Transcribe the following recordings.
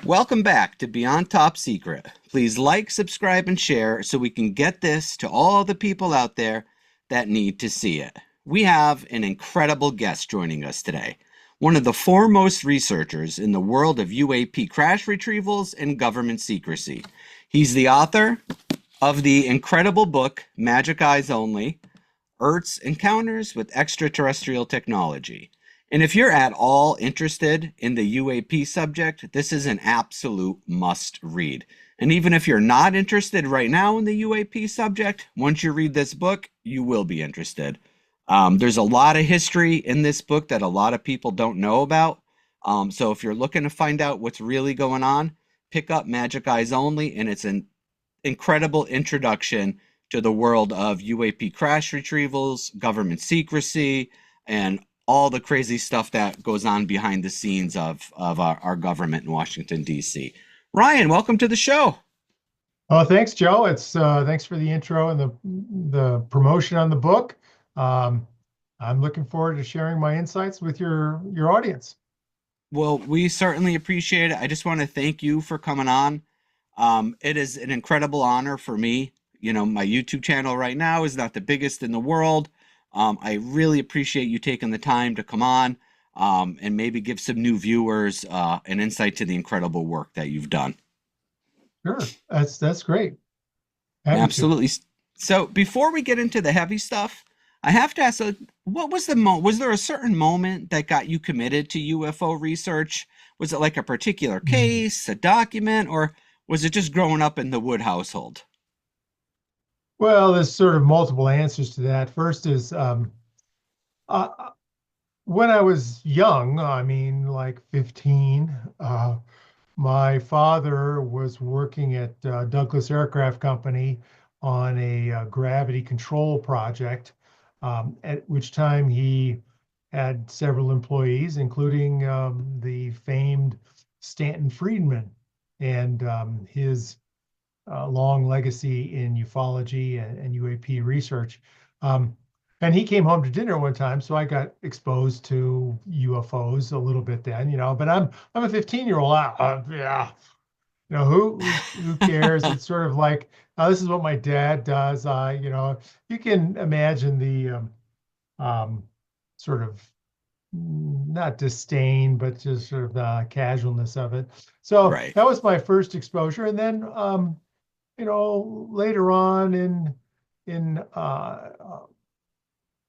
Welcome back to Beyond Top Secret. Please like, subscribe, and share so we can get this to all the people out there that need to see it. We have an incredible guest joining us today, one of the foremost researchers in the world of UAP crash retrievals and government secrecy. He's the author of the incredible book, Majic Eyes Only, Earth's Encounters with Extraterrestrial Technology. And if you're at all interested in the UAP subject, this is an absolute must read. And even if you're not interested right now in the UAP subject, once you read this book, you will be interested. There's a lot of history in this book that a lot of people don't know about. So if you're looking to find out what's really going on, pick up Majic Eyes Only, and it's an incredible introduction to the world of UAP crash retrievals, government secrecy, and all the crazy stuff that goes on behind the scenes of our government in Washington, D.C. Ryan, welcome to the show. Oh, thanks, Joe. It's thanks for the intro and the promotion on the book. I'm looking forward to sharing my insights with your audience. Well, we certainly appreciate it. I just want to thank you for coming on. It is an incredible honor for me. You know, my YouTube channel right now is not the biggest in the world. I really appreciate you taking the time to come on and maybe give some new viewers an insight to the incredible work that you've done. Sure, that's great. Happy Absolutely. So before we get into the heavy stuff, I have to ask, what was was there a certain moment that got you committed to UFO research? Was it like a particular case, a document, or was it just growing up in the Wood household? Well, there's sort of multiple answers to that. First is when I was young, I mean, like 15, my father was working at Douglas Aircraft Company on a gravity control project, at which time he had several employees, including the famed Stanton Friedman and his long legacy in ufology and UAP research. And he came home to dinner one time, so I got exposed to UFOs a little bit then, But I'm a 15-year-old. Yeah, who cares? It's sort of like this is what my dad does. You can imagine the sort of not disdain, but just sort of the casualness of it. So Right. that was my first exposure, and then later on in uh,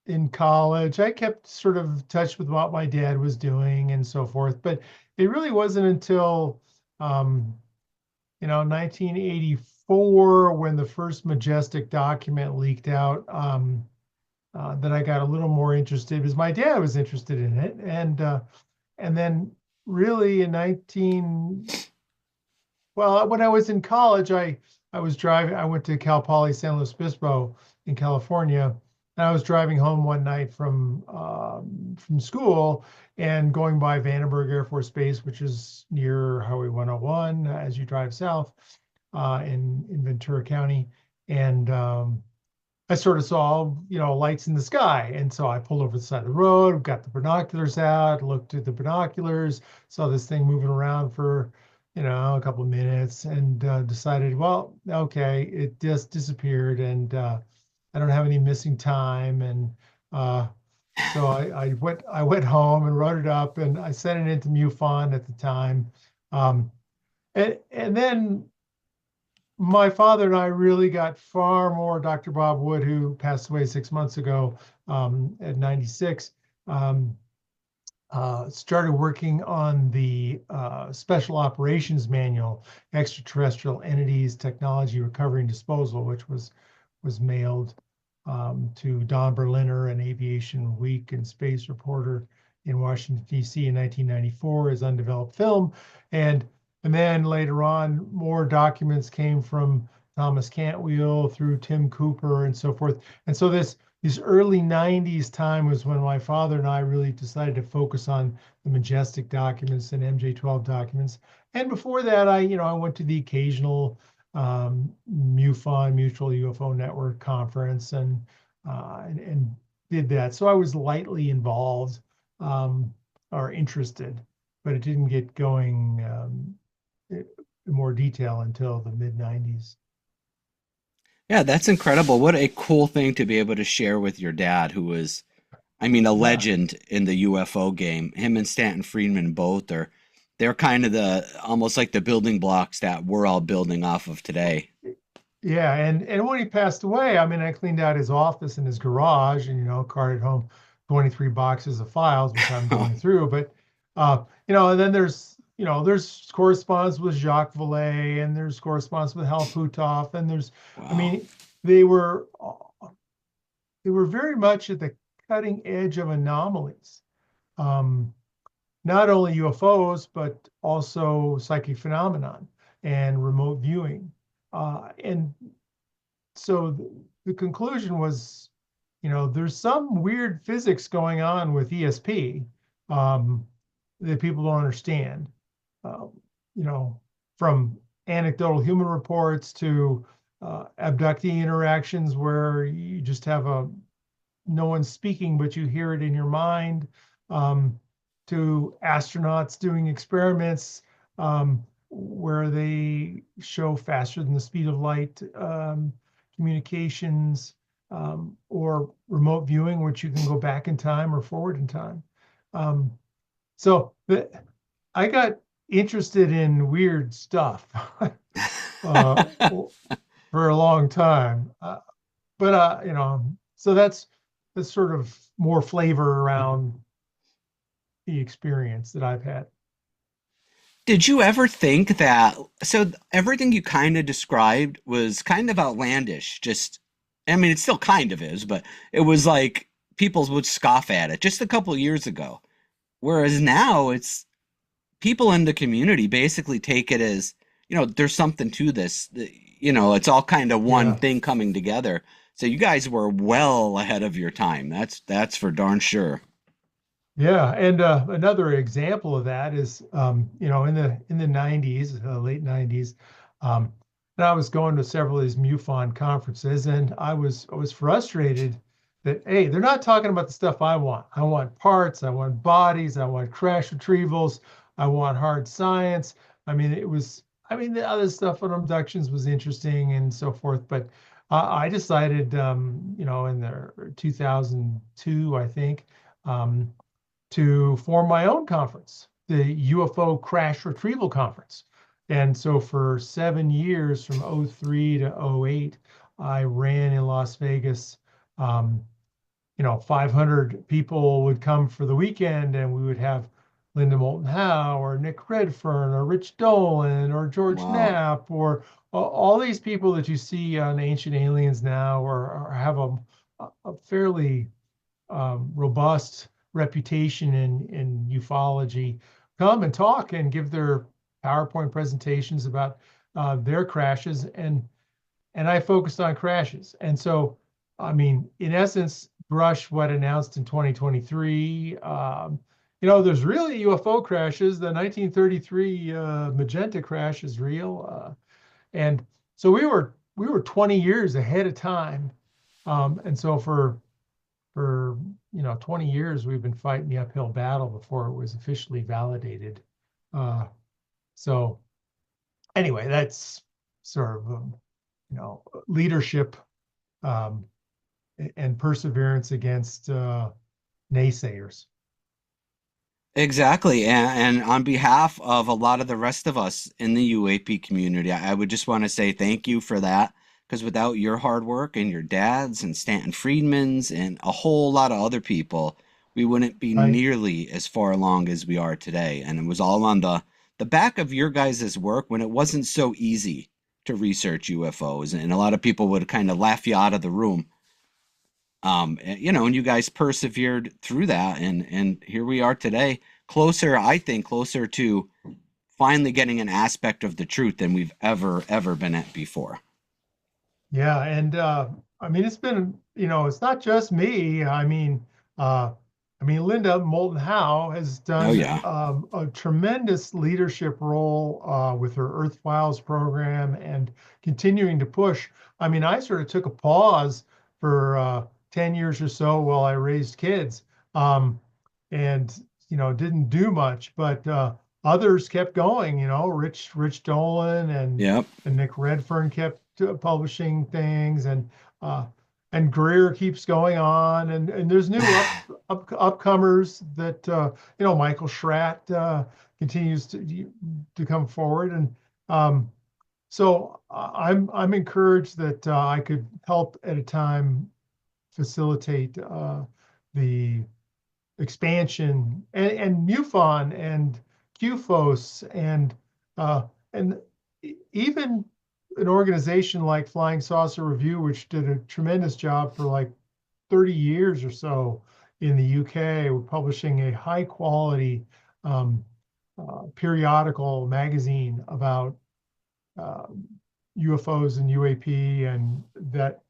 in college, I kept sort of touch with what my dad was doing and so forth. But it really wasn't until 1984 when the first Majestic document leaked out that I got a little more interested because my dad was interested in it, and then really in when I was in college, I was driving. I went to Cal Poly San Luis Obispo in California, and I was driving home one night from school and going by Vandenberg Air Force Base, which is near Highway 101 as you drive south in Ventura County, and I sort of saw, lights in the sky. And so I pulled over the side of the road, got the binoculars out, looked at the binoculars, saw this thing moving around for, a couple of minutes and decided, well, okay, it just disappeared and I don't have any missing time. And so I went home and wrote it up and I sent it into MUFON at the time. Um, and then my father and I really got far more. Dr. Bob Wood, who passed away 6 months ago at 96, started working on the Special Operations Manual, Extraterrestrial Entities, Technology, Recovery, and Disposal, which was mailed to Don Berliner, an Aviation Week and space reporter in Washington, D.C. in 1994 as undeveloped film. And then later on, more documents came from Thomas Cantwell through Tim Cooper and so forth. And so this early 90s time was when my father and I really decided to focus on the Majestic documents and MJ12 documents. And before that, I went to the occasional MUFON, Mutual UFO Network conference and did that. So I was lightly involved or interested, but it didn't get going in more detail until the mid 90s. Yeah, that's incredible. What a cool thing to be able to share with your dad, who was, I mean, a Yeah. legend in the UFO game. Him and Stanton Friedman both are, they're kind of the almost like the building blocks that we're all building off of today. Yeah, and when he passed away, I mean, I cleaned out his office and his garage, and carted home 23 boxes of files, which I'm going through. But and then there's correspondence with Jacques Vallée, and there's correspondence with Hal Puthoff, and I Wow. mean, they were they were very much at the cutting edge of anomalies. Um, Not only UFOs, but also psychic phenomenon and remote viewing. And so the conclusion was, there's some weird physics going on with ESP um, that people don't understand. Um, you know, from anecdotal human reports to abductee interactions where you just have no one's speaking, but you hear it in your mind, um, to astronauts doing experiments where they show faster than the speed of light communications, or remote viewing, which you can go back in time or forward in time. Um, I got interested in weird stuff uh, for a long time. So that's sort of more flavor around the experience that I've had. Did you ever think that? So everything you kind of described was kind of outlandish. Just, I mean, it still kind of is, but it was like people would scoff at it just a couple of years ago. Whereas now it's people in the community basically take it as, there's something to this. It's all kind of one Yeah. thing coming together. So you guys were well ahead of your time. That's for darn sure. Yeah, and another example of that is, in the 90s, late 90s, um, and I was going to several of these MUFON conferences, and I was frustrated that, hey, they're not talking about the stuff I want. I want parts, I want bodies, I want crash retrievals, I want hard science. The other stuff on abductions was interesting and so forth, but I decided, in the 2002, I think. Um, to form my own conference, the UFO Crash Retrieval Conference. And so for 7 years, from '03 to '08, I ran in Las Vegas. 500 people would come for the weekend, and we would have Linda Moulton Howe or Nick Redfern or Rich Dolan or George Wow. Knapp or all these people that you see on Ancient Aliens now, or have a fairly robust reputation in ufology, come and talk and give their PowerPoint presentations about their crashes, and I focused on crashes. And so, in essence, Brush what announced in 2023. There's really UFO crashes. The 1933 Magenta crash is real, and so we were 20 years ahead of time. And so for 20 years we've been fighting the uphill battle before it was officially validated. So anyway, that's sort of leadership, um, and perseverance against naysayers. Exactly. And on behalf of a lot of the rest of us in the UAP community, I would just want to say thank you for that. Because without your hard work and your dad's and Stanton Friedman's and a whole lot of other people, we wouldn't be Right. nearly as far along as we are today. And it was all on the back of your guys' work when it wasn't so easy to research UFOs. And a lot of people would kind of laugh you out of the room. And you guys persevered through that, and here we are today, closer, I think, closer to finally getting an aspect of the truth than we've ever been at before. Yeah, and it's been, it's not just me. Linda Moulton Howe has Oh done yeah. a tremendous leadership role with her Earth Files program and continuing to push. I sort of took a pause for 10 years or so while I raised kids, um, and didn't do much. But others kept going. Rich Dolan Yep. and Nick Redfern kept publishing things, uh, and Greer keeps going on, and there's new upcomers that Michael Schratt continues to come forward, and so I'm encouraged that I could help at a time facilitate the expansion and MUFON and QFOS and even an organization like Flying Saucer Review, which did a tremendous job for like 30 years or so in the UK, we're publishing a high quality um, periodical magazine about uh, UFOs and UAP and that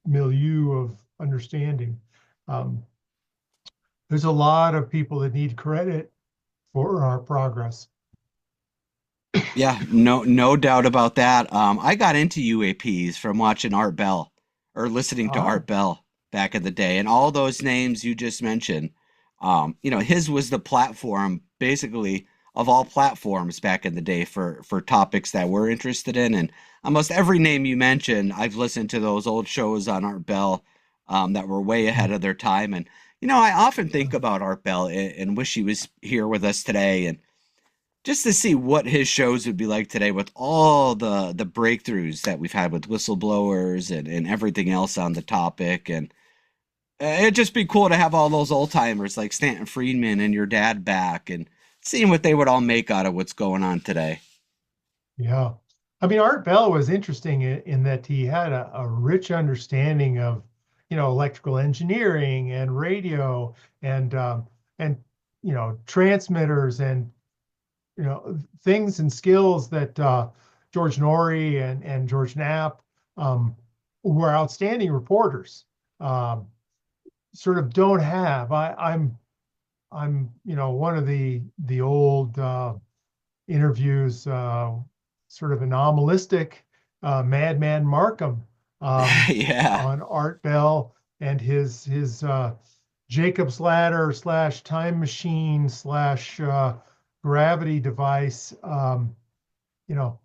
milieu of understanding. Um, there's a lot of people that need credit for our progress. Yeah, no doubt about that. I got into UAPs from watching Art Bell or listening to Ah, Art Bell back in the day, and all those names you just mentioned. His was the platform, basically, of all platforms back in the day for topics that we're interested in. And almost every name you mentioned, I've listened to those old shows on Art Bell, that were way ahead of their time. And I often think about Art Bell and wish he was here with us today. And just to see what his shows would be like today with all the breakthroughs that we've had with whistleblowers and everything else on the topic. And it'd just be cool to have all those old timers like Stanton Friedman and your dad back and seeing what they would all make out of what's going on today. yeah. I mean, Art Bell was interesting in that he had a rich understanding of, electrical engineering and radio and transmitters and things and skills that George Norrie and George Knapp um, were outstanding reporters. Um, Sort of don't have. I'm one of the old interviews, sort of anomalistic Madman Markham Yeah. on Art Bell and his Jacob's ladder slash time machine slash gravity device. You know,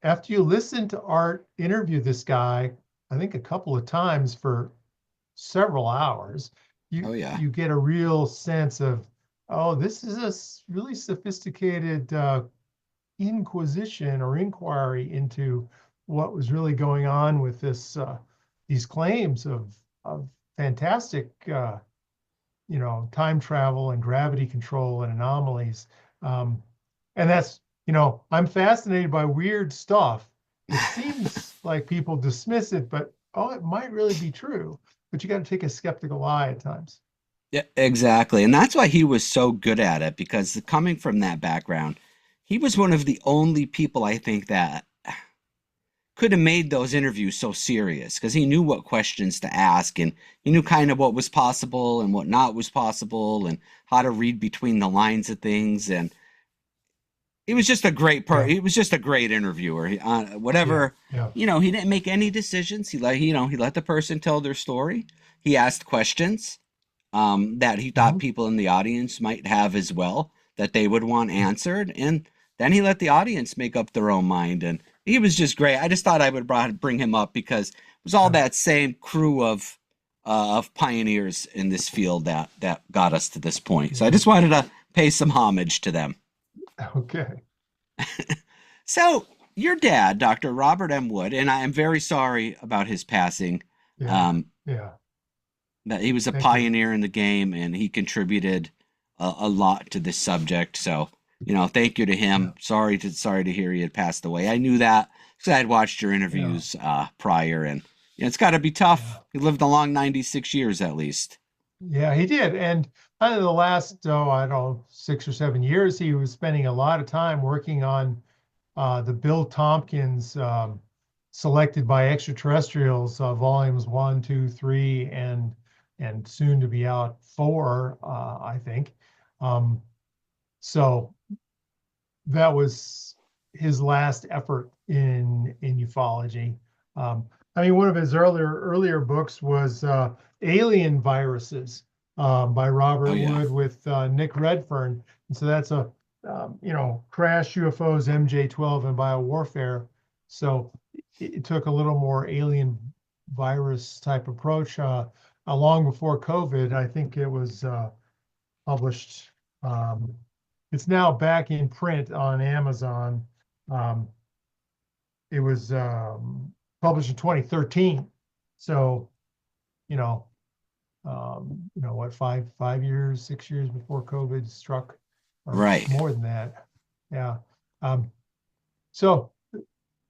after you listen to Art interview this guy, I think a couple of times for several hours, Oh you yeah. you get a real sense of, oh, this is a really sophisticated inquisition or inquiry into what was really going on with these claims of fantastic time travel and gravity control and anomalies. Um, and that's, I'm fascinated by weird stuff. It seems like people dismiss it, but oh, it might really be true. But you got to take a skeptical eye at times. Yeah, exactly. And that's why he was so good at it because coming from that background, he was one of the only people I think that could have made those interviews so serious because he knew what questions to ask and he knew kind of what was possible and what not was possible and how to read between the lines of things. And he was just a Yeah, he was just a great interviewer. yeah, Whatever, yeah, he didn't make any decisions. He let the person tell their story. He asked questions that he thought mhm, people in the audience might have as well that they would want answered, and then he let the audience make up their own mind. And he was just great. I just thought I would bring him up because it was all yeah, that same crew of pioneers in this field that got us to this point. So I yeah. just wanted to pay some homage to them. Okay. So your dad, Dr. Robert M. Wood, and I am very sorry about his passing. Yeah, Um, yeah. that he was a Thank you. pioneer in the game and he contributed a lot to this subject. So, thank you to Yeah, him. Sorry to hear he had passed away. I knew that because I had watched your yeah, interviews prior, and it's got to be tough. yeah. He lived a long 96 years at least. Yeah, he did. And kind of the last, I don't know, 6 or 7 years, he was spending a lot of time working on the Bill Tompkins Selected by Extraterrestrials, volumes one, two, three, and soon to be out four, I think. Um, so that was his last effort in ufology. Um, I mean, one of his earlier books was Alien Viruses by Oh Robert yeah. Wood with Nick Redfern, and so that's a crash UFOs, MJ-12, and biowarfare. So it took a little more alien virus type approach. Long before COVID, I think it was published. Um, it's now back in print on Amazon. Um, it was published in 2013. So, you know, what, 5 years, 6 years before COVID struck, or Right. more than that. Yeah. Um, so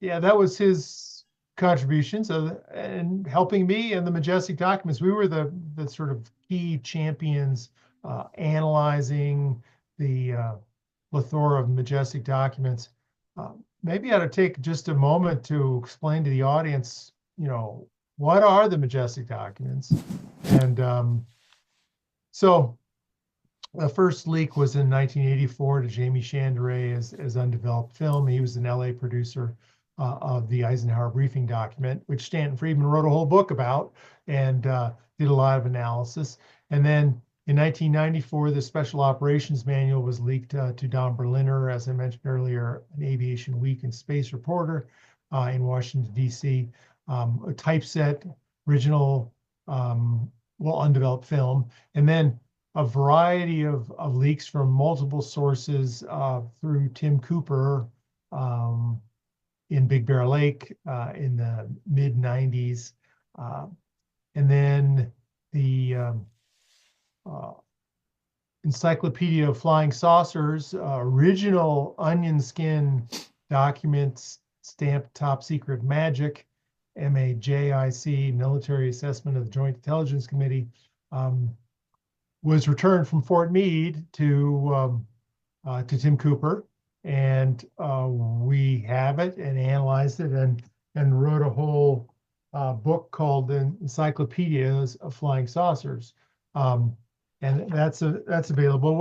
yeah, that was his contribution. So, and helping me and the Majestic documents, we were the sort of key champions analyzing the plethora of Majestic documents. Maybe I ought to take just a moment to explain to the audience, what are the Majestic documents? And so the first leak was in 1984 to Jamie Chandray as undeveloped film. He was an LA producer of the Eisenhower briefing document, which Stanton Friedman wrote a whole book about and did a lot of analysis. And then in 1994, the Special Operations Manual was leaked to Don Berliner, as I mentioned earlier, an Aviation Week and Space reporter in Washington, D.C. A typeset, original, undeveloped film. And then a variety of leaks from multiple sources through Tim Cooper in Big Bear Lake in the mid 90s. And then the uh, Encyclopedia of Flying Saucers, original onion skin documents stamped top secret Magic, MAJIC, Military Assessment of the Joint Intelligence Committee. Was returned from Fort Meade to Tim Cooper, and we have it and analyzed it and wrote a whole book called Encyclopedias of Flying Saucers, and that's available.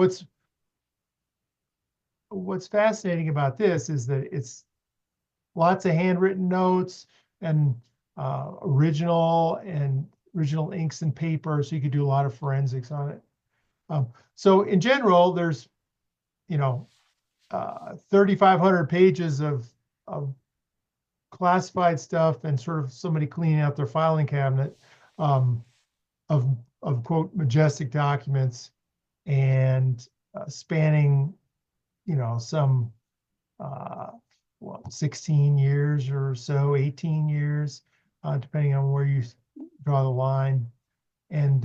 What's fascinating about this is that it's lots of handwritten notes and original inks and paper, so you could do a lot of forensics on it. So in general, there's 3,500 pages of classified stuff and sort of somebody cleaning out their filing cabinet of quote Majestic documents, and spanning some 16 years or so, 18 years, depending on where you draw the line, and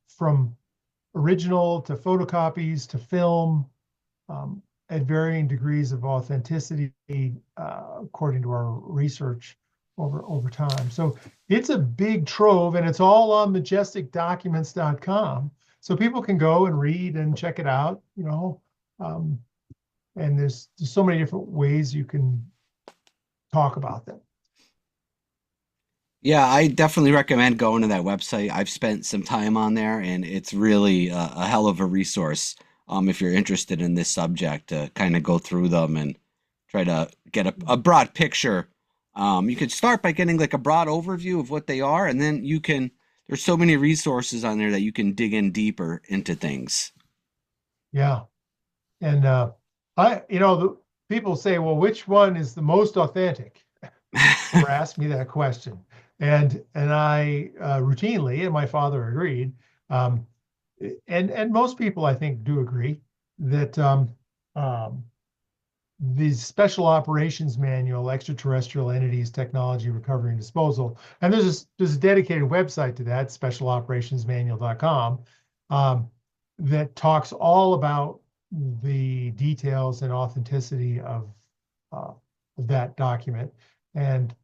from original to photocopies to film, at varying degrees of authenticity, according to our research over time. So it's a big trove, and it's all on majesticdocuments.com. So people can go and read and check it out, and there's so many different ways you can talk about them. Yeah, I definitely recommend going to that website. I've spent some time on there, and it's really a hell of a resource if you're interested in this subject to kind of go through them and try to get a broad picture. You could start by getting like a broad overview of what they are, and then there's so many resources on there that you can dig in deeper into things. Yeah. And people say, well, which one is the most authentic? Or ask me that question. And I routinely, and my father agreed, and most people I think do agree that the Special Operations Manual, Extraterrestrial Entities, Technology, Recovery, and Disposal, and there's a dedicated website to that, specialoperationsmanual.com, that talks all about the details and authenticity of that document. And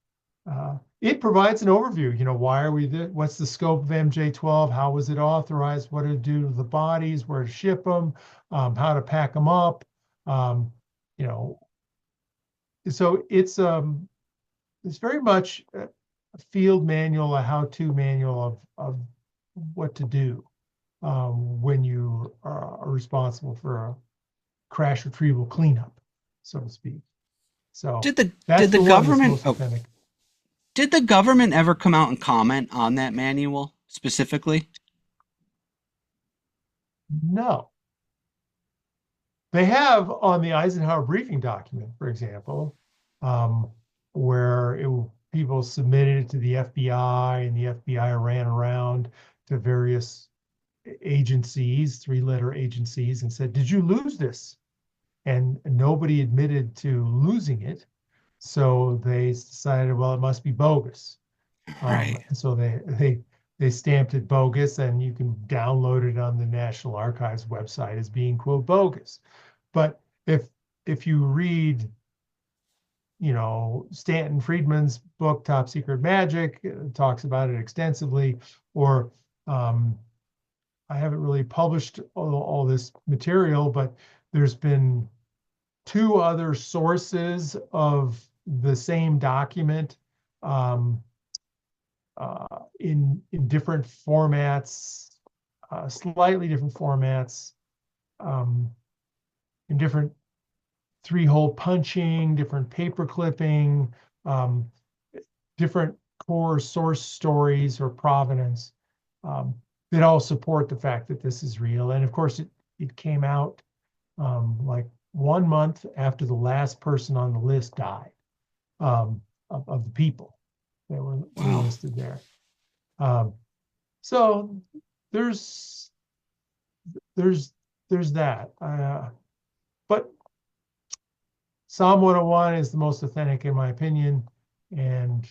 it provides an overview. Why are we there? What's the scope of MJ-12? How was it authorized? What did it do to the bodies? Where to ship them? How to pack them up? So it's very much a field manual, a how-to manual of what to do when you are responsible for a crash retrieval cleanup, so to speak. So that's the one that's most authentic. Did the government ever come out and comment on that manual specifically? No. They have on the Eisenhower briefing document, for example, um, where people submitted it to the FBI, and the FBI ran around to various agencies, three-letter agencies, and said, "Did you lose this?" And nobody admitted to losing it. So they decided, well, it must be bogus. Right. And so they stamped it bogus, and you can download it on the National Archives website as being, quote, bogus. But if you read, Stanton Friedman's book, Top Secret Magic, it talks about it extensively, or um, I haven't really published all this material, but there's been two other sources of the same document, um, in different formats, slightly different formats, um, in different three-hole punching, different paper clipping, um, different core source stories or provenance, um, that all support the fact that this is real. And of course, it came out like 1 month after the last person on the list died, of the people that were Wow. listed there. Um, so there's there's there's that. But Psalm 101 is the most authentic in my opinion, and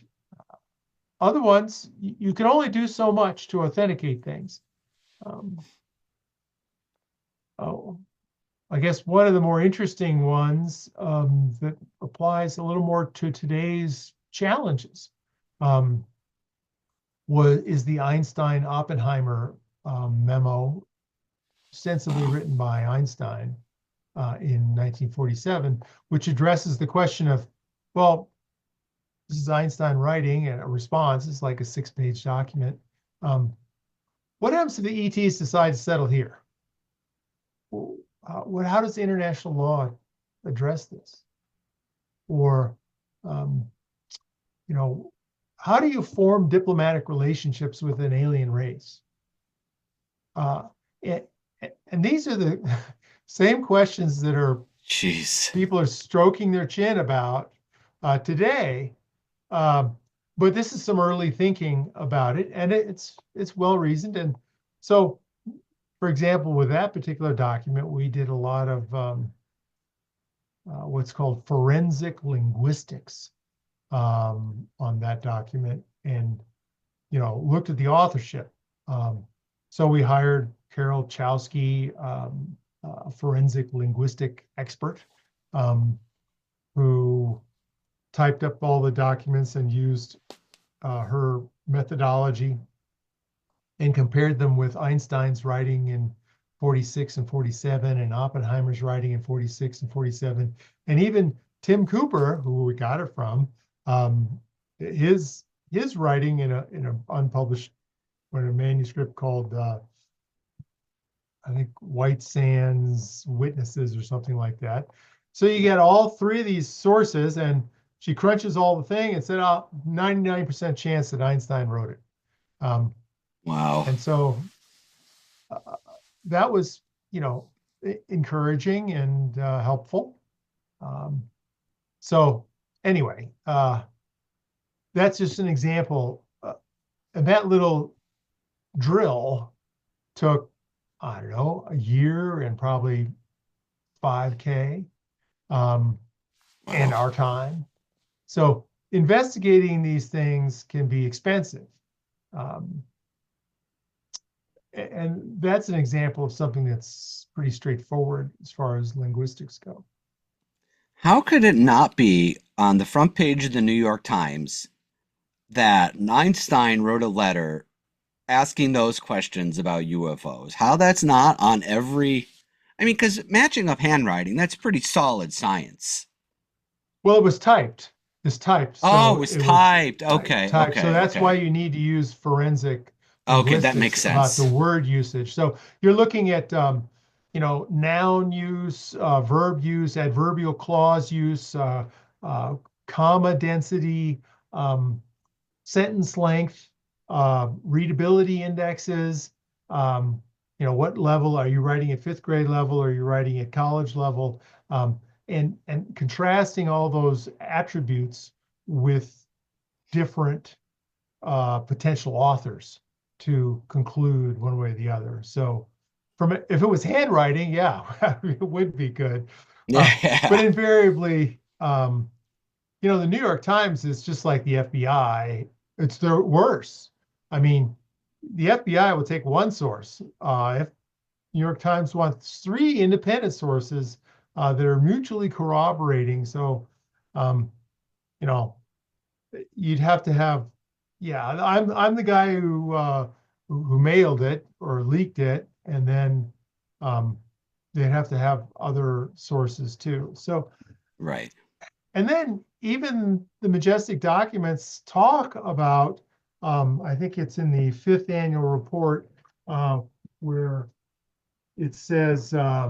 other ones you can only do so much to authenticate things. Um, oh, I guess one of the more interesting ones, that applies a little more to today's challenges, um, is the Einstein Oppenheimer memo, ostensibly Wow. written by Einstein in 1947, which addresses the question of, well, this is Einstein writing, and a response is like a 6-page document. Um, what happens if the ETs decide to settle here? How does international law address this? Or, um, you know, how do you form diplomatic relationships with an alien race? Uh, and, and these are the same questions that Jeez. people are stroking their chin about today. Um, but this is some early thinking about it, and it's well reasoned. And so, for example, with that particular document, we did a lot of what's called forensic linguistics on that document, and looked at the authorship. Um, so we hired Carol Chowsky, a forensic linguistic expert, um, who typed up all the documents and used her methodology and compared them with Einstein's writing in 46 and 47, and Oppenheimer's writing in 46 and 47, and even Tim Cooper, who we got it from, his writing in a unpublished, or a manuscript called I think White Sands Witnesses or something like that. So you get all three of these sources, and she crunches all the thing and said, "Oh, 99% chance that Einstein wrote it." Um, Wow. and so that was, encouraging and helpful. Um, so anyway, that's just an example. And that little drill took, I don't know, a year and probably 5K, and Wow. our time. So investigating these things can be expensive. Um, and that's an example of something that's pretty straightforward as far as linguistics go. How could it not be on the front page of the New York Times that Einstein wrote a letter asking those questions about UFOs? How that's not on every. I mean, because matching up handwriting, that's pretty solid science. Well, it was typed. It's typed, Oh, it so was it was typed. Okay, typed. So okay, that's why okay. you need to use forensic Okay, that makes linguistics about the sense. word usage. So you're looking at, noun use, verb use, adverbial clause use, uh, comma density, um, sentence length, readability indexes, um, what level are you writing at fifth grade level? Or are you writing at college level? And contrasting all those attributes with different potential authors to conclude one way or the other. So if it was handwriting, yeah, it would be good. But Yeah. invariably, the New York Times is just like the FBI. It's the worse. I mean, the FBI will take one source. If New York Times wants three independent sources that are mutually corroborating. So, um, you know, you'd have to have, yeah, I'm the guy who mailed it or leaked it, and then um, they'd have to have other sources too. So, Right. and then even the Majestic documents talk about, I think it's in the fifth annual report where it says uh,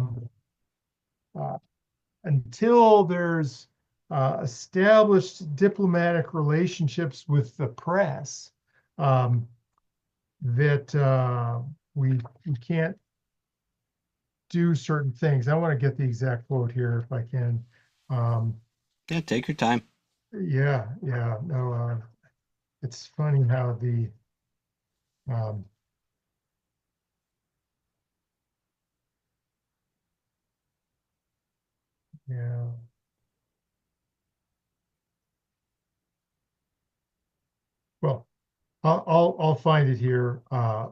until there's established diplomatic relationships with the press, um, that we can't do certain things. I want to get the exact quote here if I can. Um, Yeah, take your time. yeah, no, it's funny how the um, yeah. Well, I'll find it here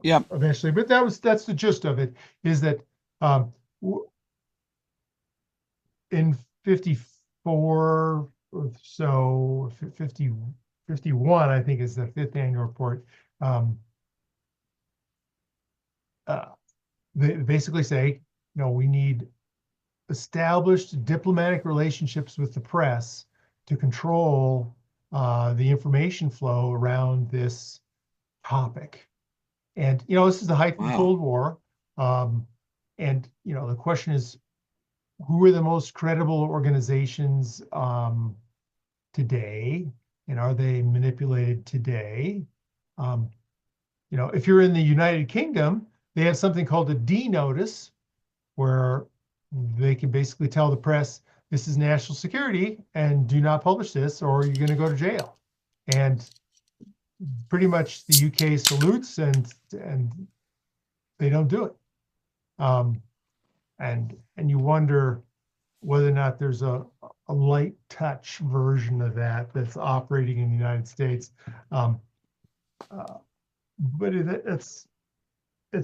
Yep. eventually. But that's the gist of it. Is that in 54 or so, 50, 51, I think is the fifth annual report. Um, uh, they basically say, we need established diplomatic relationships with the press to control the information flow around this topic. And, this is the height of the Wow. Cold War. Um, and, the question is, who are the most credible organizations today? And are they manipulated today? Um, if you're in the United Kingdom, they have something called a D notice, where they can basically tell the press, this is national security and do not publish this or you're going to go to jail. And pretty much the UK salutes and they don't do it. Um, and you wonder whether or not there's a light touch version of that that's operating in the United States. Um, uh, but it's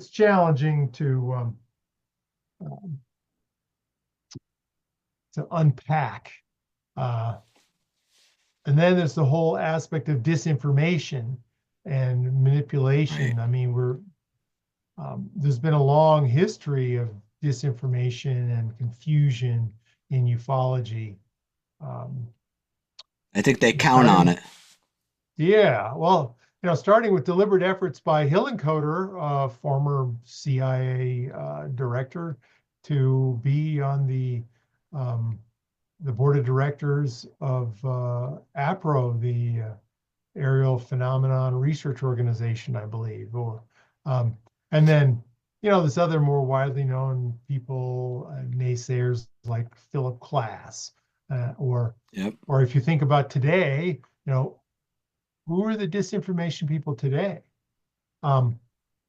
challenging um, to unpack. Uh, and then there's the whole aspect of disinformation and Right. manipulation. I mean, there's been a long history of disinformation and confusion in ufology. Um, I think they count on starting it. Yeah, well, starting with deliberate efforts by Hillenkoetter, former CIA director, to be on the board of directors of APRO, the Aerial Phenomenon Research Organization, I believe, or um, and then this other more widely known people, naysayers like Philip Klass, or Yep. if you think about today, who are the disinformation people today? Um,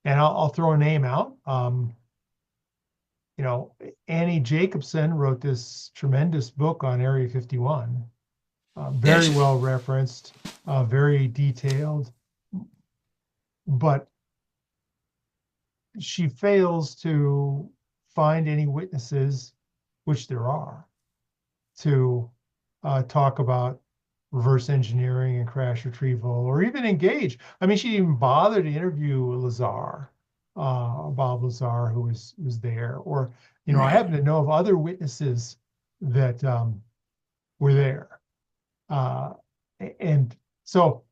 and I'll throw a name out. You know, Annie Jacobson wrote this tremendous book on Area 51, Yeah. very well referenced, very detailed, but she fails to find any witnesses, which there are, to talk about reverse engineering and crash retrieval, or even engage. I mean, she didn't even bother to interview Lazar, Bob Lazar, who was there. Or, I Right. happen to know of other witnesses that were there. Uh, and so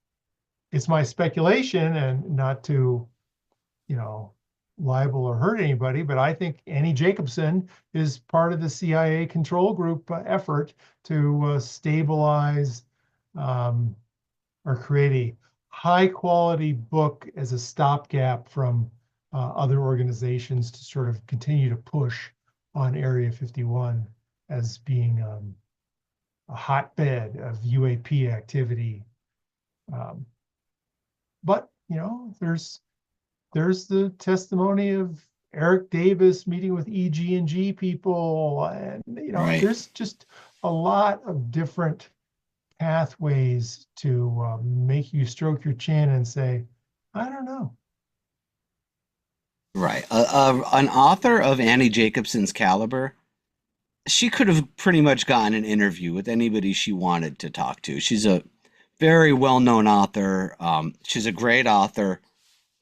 it's my speculation, and not to, you know, libel or hurt anybody, but I think Annie Jacobson is part of the CIA control group effort to stabilize um, or create a high quality book as a stopgap from other organizations to sort of continue to push on Area 51 as being a hotbed of UAP activity. But there's the testimony of Eric Davis meeting with EG&G people, and Right. there's just a lot of different pathways to make you stroke your chin and say, I don't know. Right. An author of Annie Jacobson's caliber, she could have pretty much gotten an interview with anybody she wanted to talk to. She's a very well-known author. She's a great author.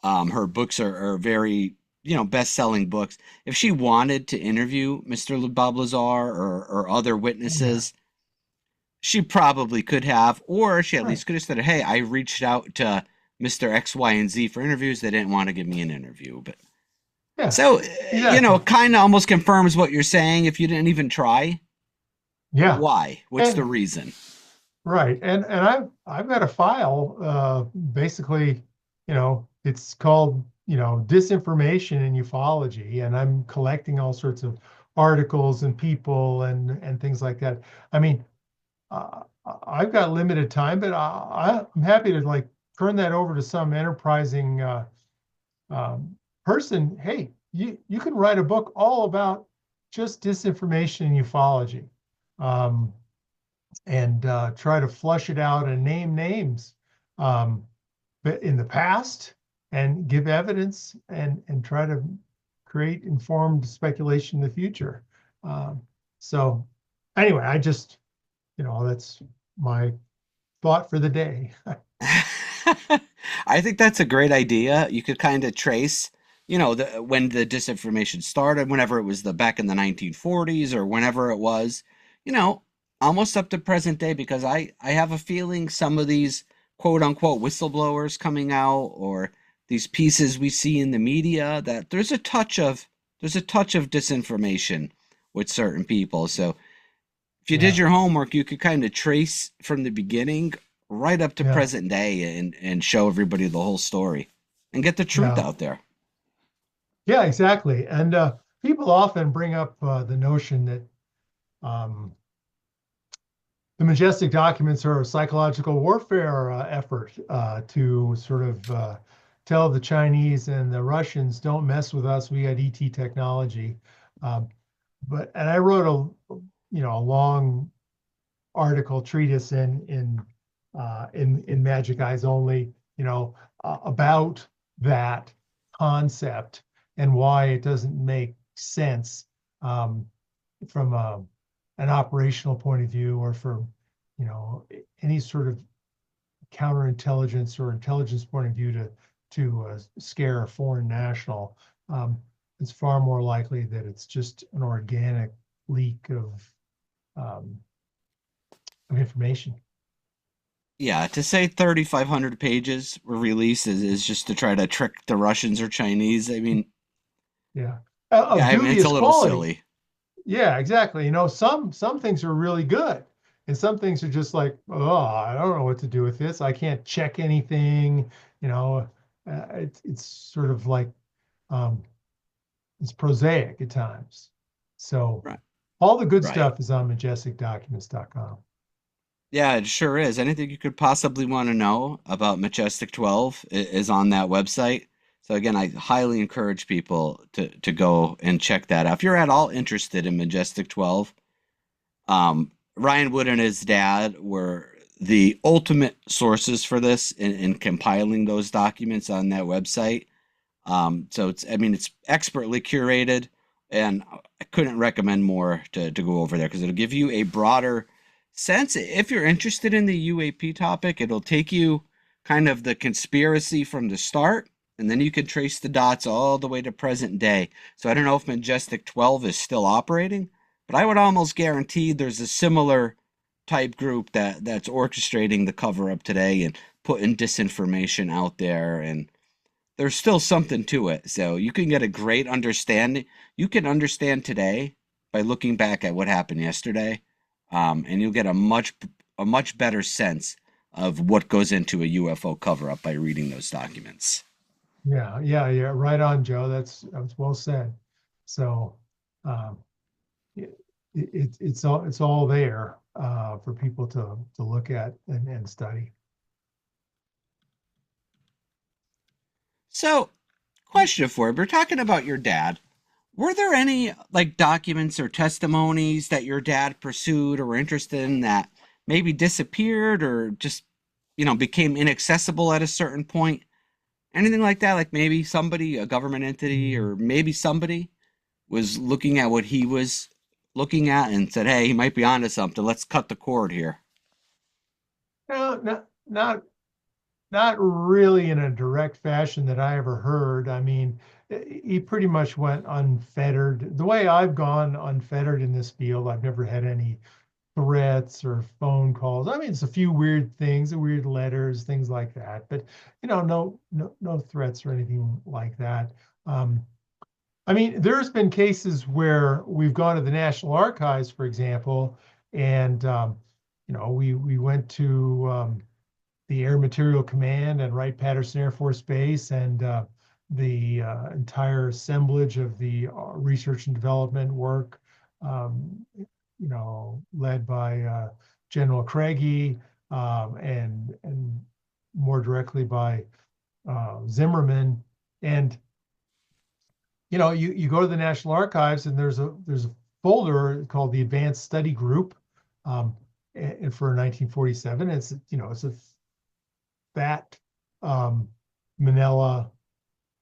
Her books are very, best-selling books. If she wanted to interview Mr. Bob Lazar or other Yeah, witnesses, she probably could have, or she at right. least could have said, "Hey, I reached out to Mr. X, Y, and Z for interviews. They didn't want to give me an interview." But Yeah, so, exactly. kind of almost confirms what you're saying. If you didn't even try, Yeah. why? What's the And reason? right. And I've got a file, basically, it's called, Disinformation and Ufology, and I'm collecting all sorts of articles and people and things like that. I mean, I've got limited time, but I'm happy to like turn that over to some enterprising um, person. Hey, you can write a book all about just disinformation and ufology, um, and try to flush it out and name names, um, but in the past, and give evidence and try to create informed speculation in the future. Um, so anyway, that's my thought for the day. I think that's a great idea. You could kind of trace, when the disinformation started, whenever it was back in the 1940s or whenever it was, you know, almost up to present day, because I have a feeling some of these quote unquote whistleblowers coming out or these pieces we see in the media that there's a touch of disinformation with certain people. So if you did Yeah, your homework, you could kind of trace from the beginning right up to yeah, present day and show everybody the whole story and get the truth yeah, out there. yeah, exactly. And people often bring up the notion that um, the Majestic documents are a psychological warfare effort to sort of tell the Chinese and the Russians, don't mess with us. We got ET technology. Um, and I wrote a long article treatise in Majic Eyes Only, about that concept and why it doesn't make sense, um, from an operational point of view, or from any sort of counterintelligence or intelligence point of view to scare a foreign national. It's far more likely that it's just an organic leak um, of information. Yeah, to say 3,500 pages were released is just to try to trick the Russians or Chinese. I mean, Yeah, yeah, of I mean, it's a dubious little quality. silly. Yeah, exactly. Some things are really good, and some things are just like, oh, I don't know what to do with this. I can't check anything. You know, it's sort of like um, it's prosaic at times. So Right. all the good Right. stuff is on majesticdocuments.com. Yeah, it sure is. Anything you could possibly want to know about Majestic 12 is on that website. So again, I highly encourage people to go and check that out. If you're at all interested in Majestic 12, Ryan Wood and his dad were the ultimate sources for this in compiling those documents on that website. So it's expertly curated, and I couldn't recommend more to go over there because it'll give you a broader sense. If you're interested in the UAP topic, it'll take you kind of the conspiracy from the start, and then you can trace the dots all the way to present day. So I don't know if Majestic 12 is still operating, but I would almost guarantee there's a similar type group that's orchestrating the cover up today and putting disinformation out there, and there's still something to it. So you can get a great understanding. You can understand today by looking back at what happened yesterday, and you'll get a much better sense of what goes into a UFO cover up by reading those documents. Yeah. Right on, Joe. That's well said. So, um, it, it's all there for people to look at and study. So, question for you. We're talking about your dad. Were there any like documents or testimonies that your dad pursued or were interested in that maybe disappeared or just, became inaccessible at a certain point? Anything like that? Like maybe somebody, a government entity, Mm. or maybe somebody was looking at what he was looking at and said, hey, he might be onto something. Let's cut the cord here. No, not really in a direct fashion that I ever heard. I mean, he pretty much went unfettered. The way I've gone unfettered in this field, I've never had any threats or phone calls. I mean, it's a few weird things, weird letters, things like that. But no threats or anything like that. Um, I mean, there's been cases where we've gone to the National Archives, for example, and we went to the Air Material Command and Wright-Patterson Air Force Base, and the entire assemblage of the research and development work, um, led by General Craigie, and more directly by Zimmerman. And you go to the National Archives, and there's a folder called the Advanced Study Group, and for 1947. It's a fat um, manila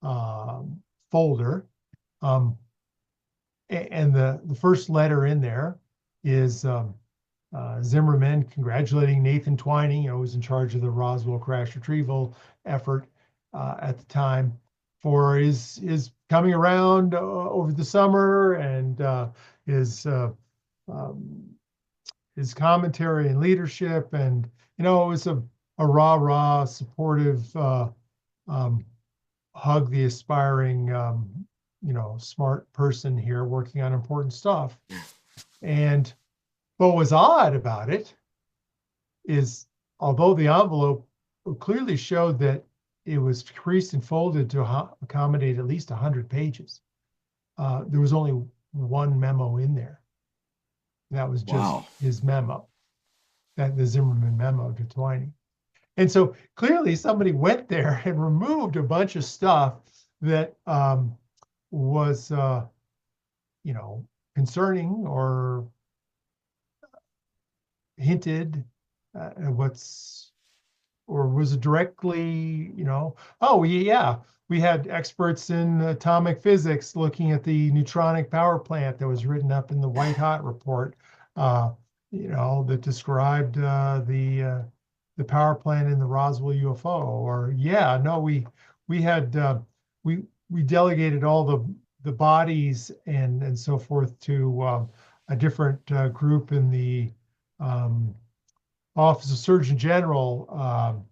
um, folder. Um, and the first letter in there is Zimmerman congratulating Nathan Twining, who was in charge of the Roswell crash retrieval effort at the time, for his coming around over the summer, and his um, his commentary and leadership. And it was a rah supportive um, hug the aspiring smart person here working on important stuff. And what was odd about it is, although the envelope clearly showed that it was creased and folded to accommodate at least 100 pages, there was only one memo in there. That was just Wow. his memo, that the Zimmerman memo to Twining. And so clearly somebody went there and removed a bunch of stuff that was, concerning or hinted at or was it directly, oh yeah, we had experts in atomic physics looking at the neutronic power plant that was written up in the White Hot report, that described the power plant in the Roswell UFO. Or yeah, no, we had we delegated all the bodies and so forth to a different group in the um, Office of Surgeon General,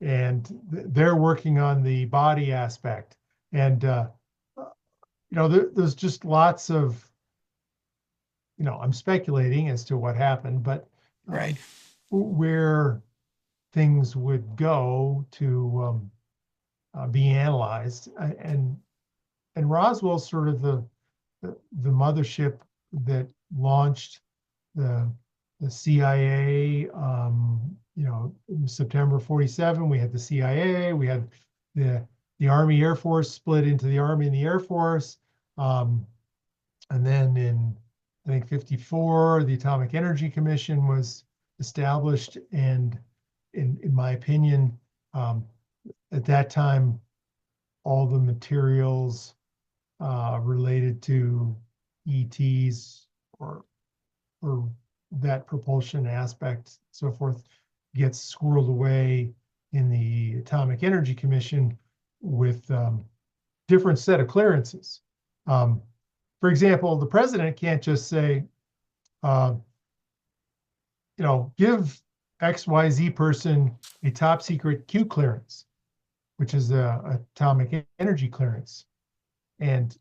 and they're working on the body aspect. And there's just lots of, I'm speculating as to what happened, but Right. where things would go to be analyzed. And Roswell's sort of the mothership that launched the CIA. In September 47, we had the CIA, we had the Army Air Force split into the Army and the Air Force. And then in, I think, 54, the Atomic Energy Commission was established. And in my opinion, at that time, all the materials related to ETs or that propulsion aspect, so forth, gets squirreled away in the Atomic Energy Commission with different set of clearances. For example, the president can't just say, uh, give XYZ person a top secret Q clearance, which is a atomic energy clearance. And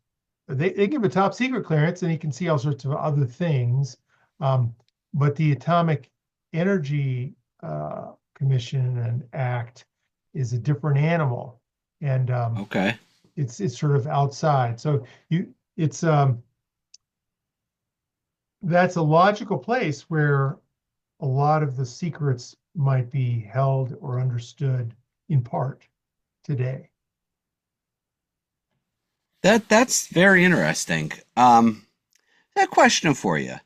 they give a top secret clearance, and he can see all sorts of other things. But the Atomic Energy Commission and Act is a different animal. and Okay. it's sort of outside. So it's that's a logical place where a lot of the secrets might be held or understood in part today. That's very interesting. A question for you.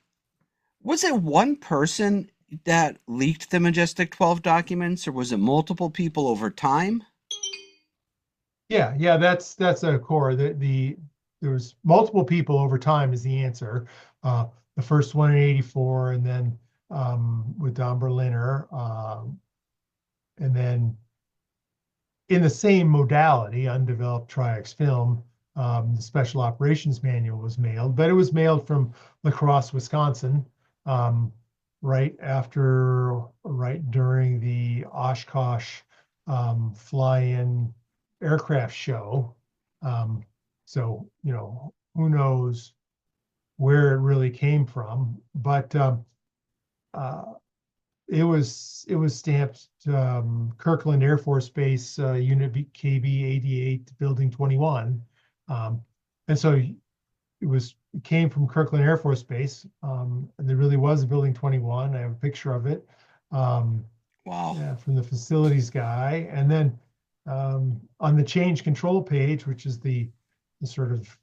Was it one person that leaked the Majestic 12 documents, or was it multiple people over time? Yeah, that's a core. There's multiple people over time is the answer. The first one in '84, and then with Don Berliner, and then in the same modality, undeveloped Tri-X film, the Special Operations Manual was mailed, but it was mailed from La Crosse, Wisconsin, um, right during the Oshkosh fly-in aircraft show. Um, so, who knows where it really came from, but uh, it was stamped Kirkland Air Force Base, Unit KB 88, Building 21, and so it came from Kirkland Air Force Base, and there really was a Building 21. I have a picture of it, um, Wow. yeah, from the facilities guy, and then on the change control page, which is the sort of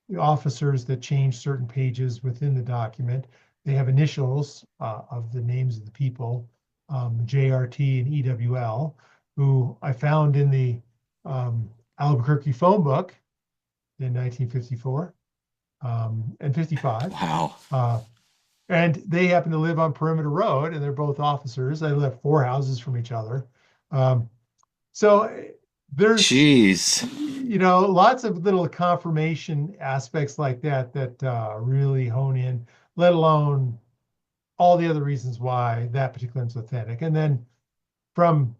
the officers that change certain pages within the document. They have initials of the names of the people, JRT and EWL, who I found in the Albuquerque phone book in 1954 and 55. Wow. Uh, and they happen to live on Perimeter Road, and they're both officers. They live 4 houses from each other. Um, so there's Jeez. lots of little confirmation aspects like that that really hone in, let alone all the other reasons why that particular is authentic. And then from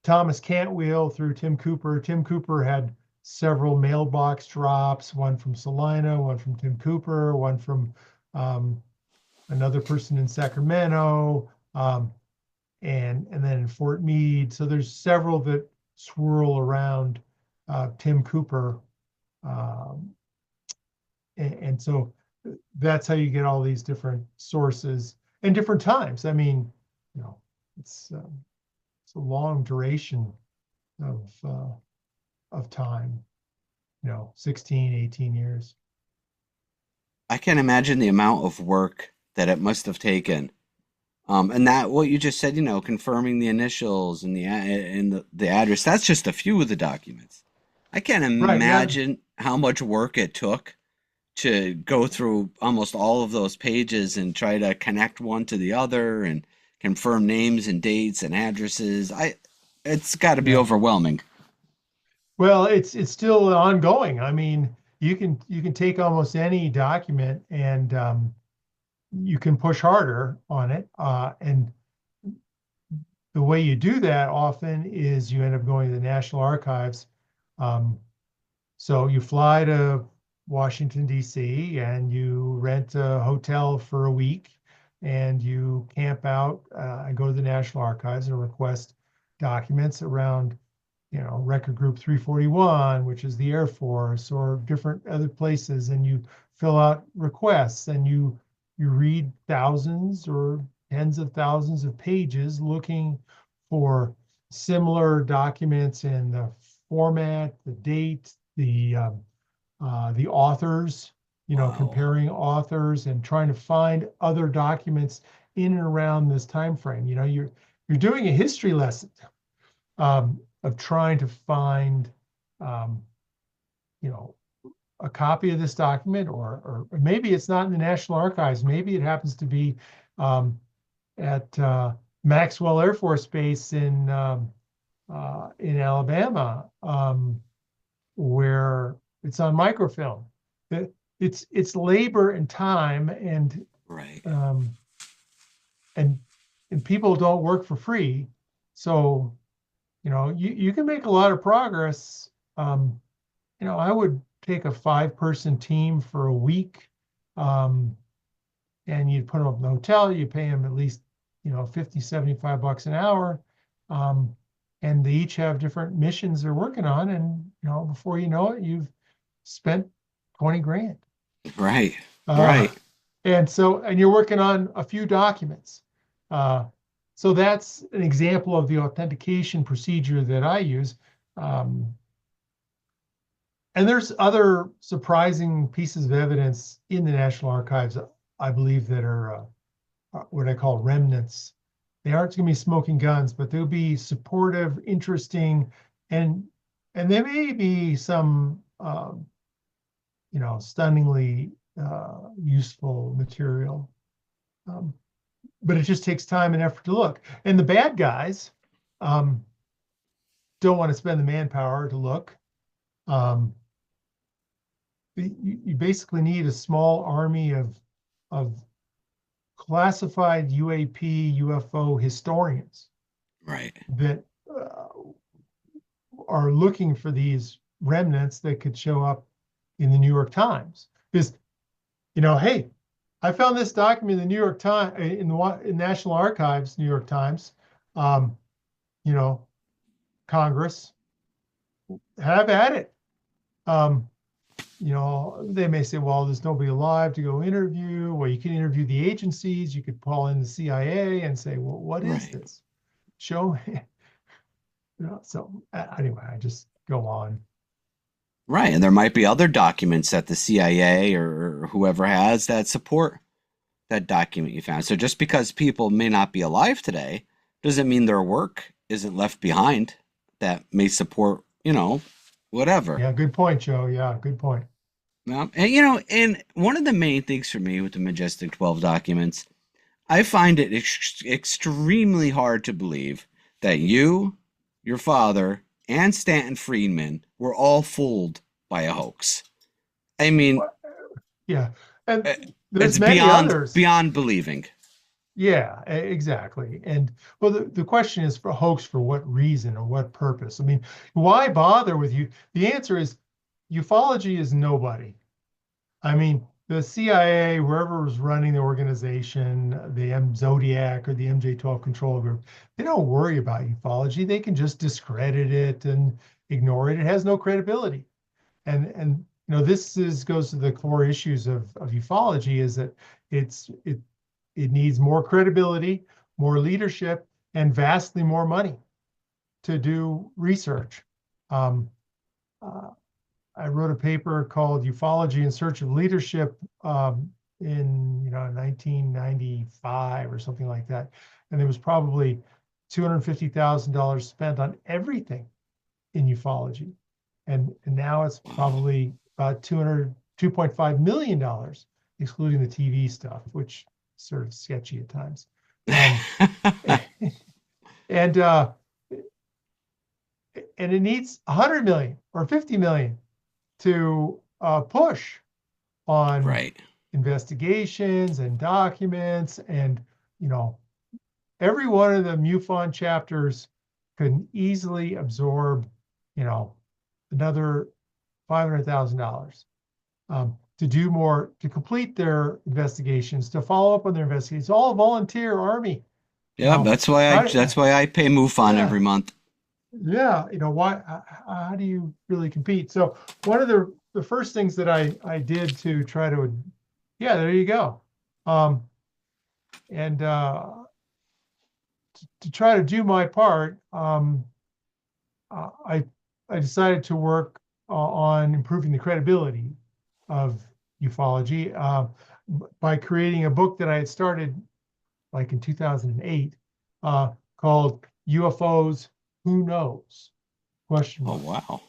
Thomas Cantwheel through Tim Cooper. Tim Cooper had several mailbox drops, one from Salina, one from Tim Cooper, one from um, another person in Sacramento, and then in Fort Meade. So there's several that swirl around Tim Cooper, um, and so that's how you get all these different sources and different times. I mean, you know, it's it's a long duration of time. 16, 18 years. I can't imagine the amount of work that it must have taken. And that what you just said, confirming the initials and the address, that's just a few of the documents. I can't Right. Yeah. imagine how much work it took to go through almost all of those pages and try to connect one to the other and confirm names and dates and addresses. It's got to be Yeah. overwhelming. Well, it's still ongoing. I mean, you can take almost any document and you can push harder on it. And the way you do that often is you end up going to the National Archives. Um, so you fly to Washington, D.C., and you rent a hotel for a week and you camp out and go to the National Archives and request documents around, record group 341, which is the Air Force, or different other places, and you fill out requests and you read thousands or tens of thousands of pages looking for similar documents in the format, the date, the authors, Wow. comparing authors and trying to find other documents in and around this time frame. You're doing a history lesson of trying to find, um, you know, a copy of this document, or maybe it's not in the National Archives. Maybe it happens to be at Maxwell Air Force Base in Alabama, where it's on microfilm. It's labor and time, Right. um, and and people don't work for free. So you can make a lot of progress. Um, I would take a 5-person team for a week, um, and you'd put them up in the hotel. You pay them at least, $50, $75 an hour, um, and they each have different missions they're working on. And, before you know it, you've spent 20 grand. Right. Uh, Right. and you're working on a few documents. Uh, so that's an example of the authentication procedure that I use. Um, and there's other surprising pieces of evidence in the National Archives, I believe, that are what I call remnants. They aren't going to be smoking guns, but they'll be supportive, interesting, and there may be some, stunningly useful material. Um, but it just takes time and effort to look. And the bad guys um, don't want to spend the manpower to look. Um, you basically need a small army of classified UAP UFO historians Right. that are looking for these remnants that could show up in the New York Times. Because, hey, I found this document in the New York Times, in National Archives, New York Times. Um, you know, Congress, have at it. Um, they may say, well, there's nobody alive to go interview. Well, you can interview the agencies. You could call in the CIA and say, well, what is Right. this? Show me. So anyway, I just go on. Right. And there might be other documents that the CIA or whoever has that support that document you found. So just because people may not be alive today doesn't mean their work isn't left behind that may support, whatever. Yeah, good point, Joe. Yeah, good point. And one of the main things for me with the Majestic 12 documents, I find it extremely hard to believe that you, your father, and Stanton Friedman were all fooled by a hoax. I mean, Yeah, and uh, there's it's many beyond others. beyond believing. Yeah, exactly. And well, the question is, for hoax, for what reason or what purpose? I mean, why bother with you? The answer is ufology is nobody. I mean, the CIA, whoever was running the organization, the Zodiac or the MJ12 control group, they don't worry about ufology. They can just discredit it and ignore it. It has no credibility. And this goes to the core issues of ufology, is that it needs more credibility, more leadership, and vastly more money to do research. Um, uh, I wrote a paper called "Ufology in Search of Leadership" in 1995 or something like that, and there was probably $250,000 spent on everything in ufology, and now it's probably about $2.5 million, excluding the TV stuff, which is sort of sketchy at times. And it needs 100 million or 50 million to push on Right. investigations and documents. And you know every one of the MUFON chapters can easily absorb another $500,000 to do more, to complete their investigations, to follow up on their investigations. It's all a volunteer army. you Yeah, know that's why I how that's why I pay MUFON yeah, every month. yeah, why, how do you really compete? So one of the first things that I did to try to, yeah, there you go. And to try to do my part, uh, I I decided to work on improving the credibility of ufology by creating a book that I had started like in 2008 called "UFOs, Who Knows?" Question Oh mark. wow.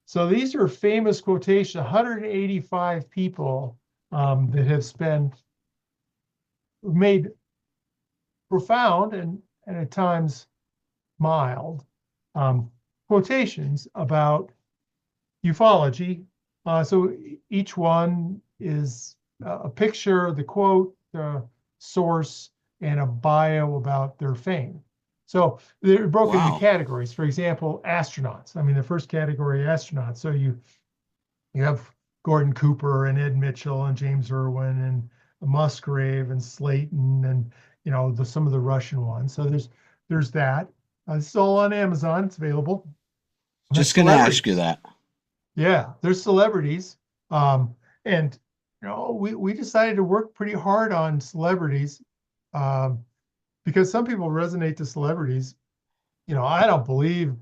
So these are famous quotations, 185 people that have made profound and at times mild um, quotations about ufology. So each one is a picture, the quote, the source, and a bio about their fame. So they're broken into Wow. categories. For example, astronauts. I mean, the first category, astronauts. So you have Gordon Cooper and Ed Mitchell and James Irwin and Musgrave and Slayton and some of the Russian ones. So there's that. It's all on Amazon. It's available. And there's Just gonna ask you celebrities. that. Yeah, there's celebrities. Um, and we decided to work pretty hard on celebrities, um, because some people resonate to celebrities. I don't believe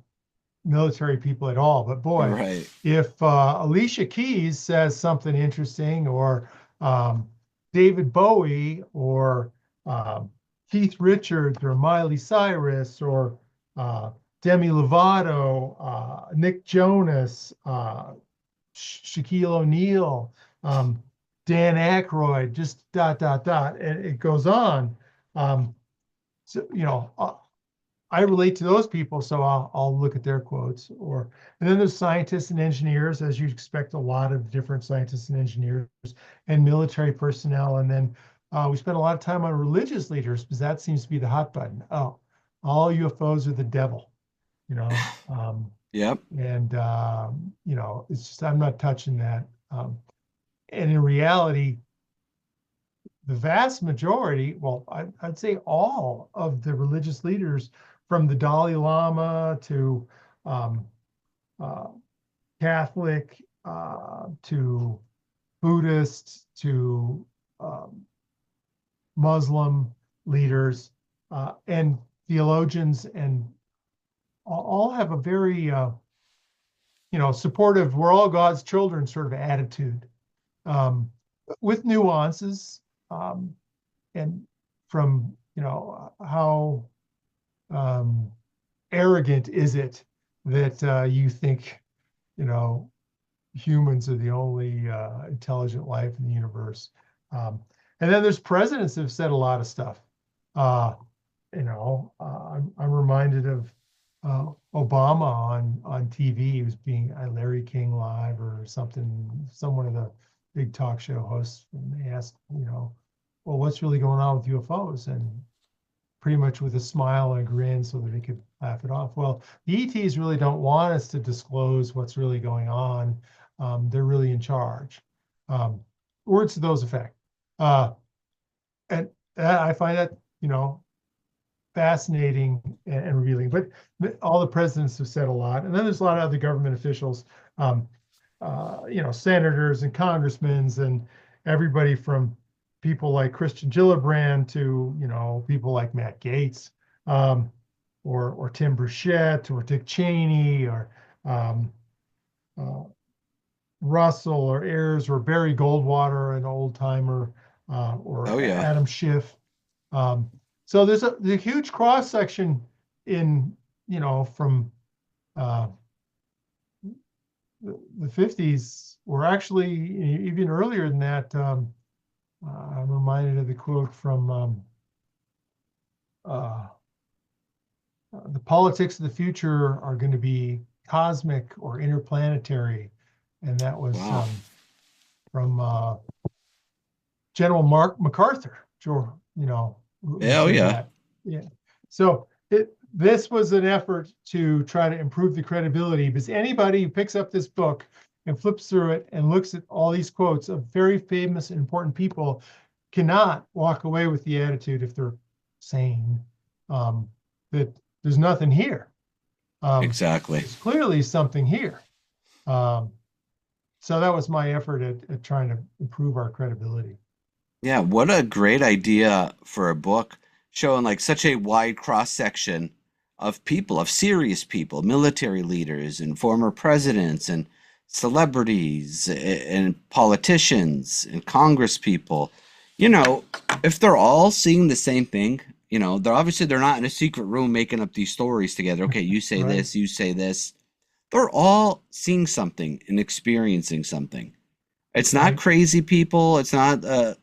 military people at all, but boy, Right. if Alicia Keys says something interesting, or um, David Bowie, or um, Keith Richards, or Miley Cyrus, or uh, Demi Lovato, Nick Jonas, Shaquille O'Neal, Dan Aykroyd, just dot dot dot, and it goes on. Um, so I relate to those people, so I'll look at their quotes. And then there's scientists and engineers, as you expect, a lot of different scientists and engineers, and military personnel. And then we spend a lot of time on religious leaders, because that seems to be the hot button. Oh, all UFOs are the devil, you know. Yep. And it's just, I'm not touching that. And in reality, the vast majority, well, I'd say all of the religious leaders, from the Dalai Lama to um, uh, Catholic, to Buddhist, to um, Muslim leaders, and theologians, and all have a very supportive, we're all God's children sort of attitude, um, with nuances, um, and from how um, arrogant is it that you think you know humans are the only intelligent life in the universe. um, and then there's presidents that have said a lot of stuff. uh, I'm reminded of Obama on TV. He was being Larry King Live or something, some one of the big talk show hosts, and they asked, well, what's really going on with UFOs? And pretty much with a smile and a grin so that he could laugh it off. Well, the ETs really don't want us to disclose what's really going on. They're really in charge. Um, Words to those effect. Uh, and I find that, fascinating and revealing. But all the presidents have said a lot. And then there's a lot of other government officials, um, senators and congressmen, and everybody from people like Christian Gillibrand to, people like Matt Gaetz, um, or Tim Burchett, or Dick Cheney, or um, uh, Russell, or Ayers, or Barry Goldwater, an old timer, or Oh yeah. Adam Schiff. Um, so there's the huge cross section in, from uh, the 50s, or actually even earlier than that. I'm reminded of the quote from uh, the politics of the future are going to be cosmic or interplanetary. And that was Wow. from General Mark MacArthur, sure, who Oh said yeah. that. Yeah. So this was an effort to try to improve the credibility, because anybody who picks up this book and flips through it and looks at all these quotes of very famous and important people cannot walk away with the attitude, if they're sane, that there's nothing here. Exactly. There's clearly something here. Um, so that was my effort at trying to improve our credibility. Yeah, what a great idea for a book showing like such a wide cross section of people, of serious people, military leaders and former presidents and celebrities and politicians and congress people. You know, if they're all seeing the same thing, they're not in a secret room making up these stories together. Okay, you say Right. this, you say this. They're all seeing something and experiencing something. It's not Right. crazy people. It's not the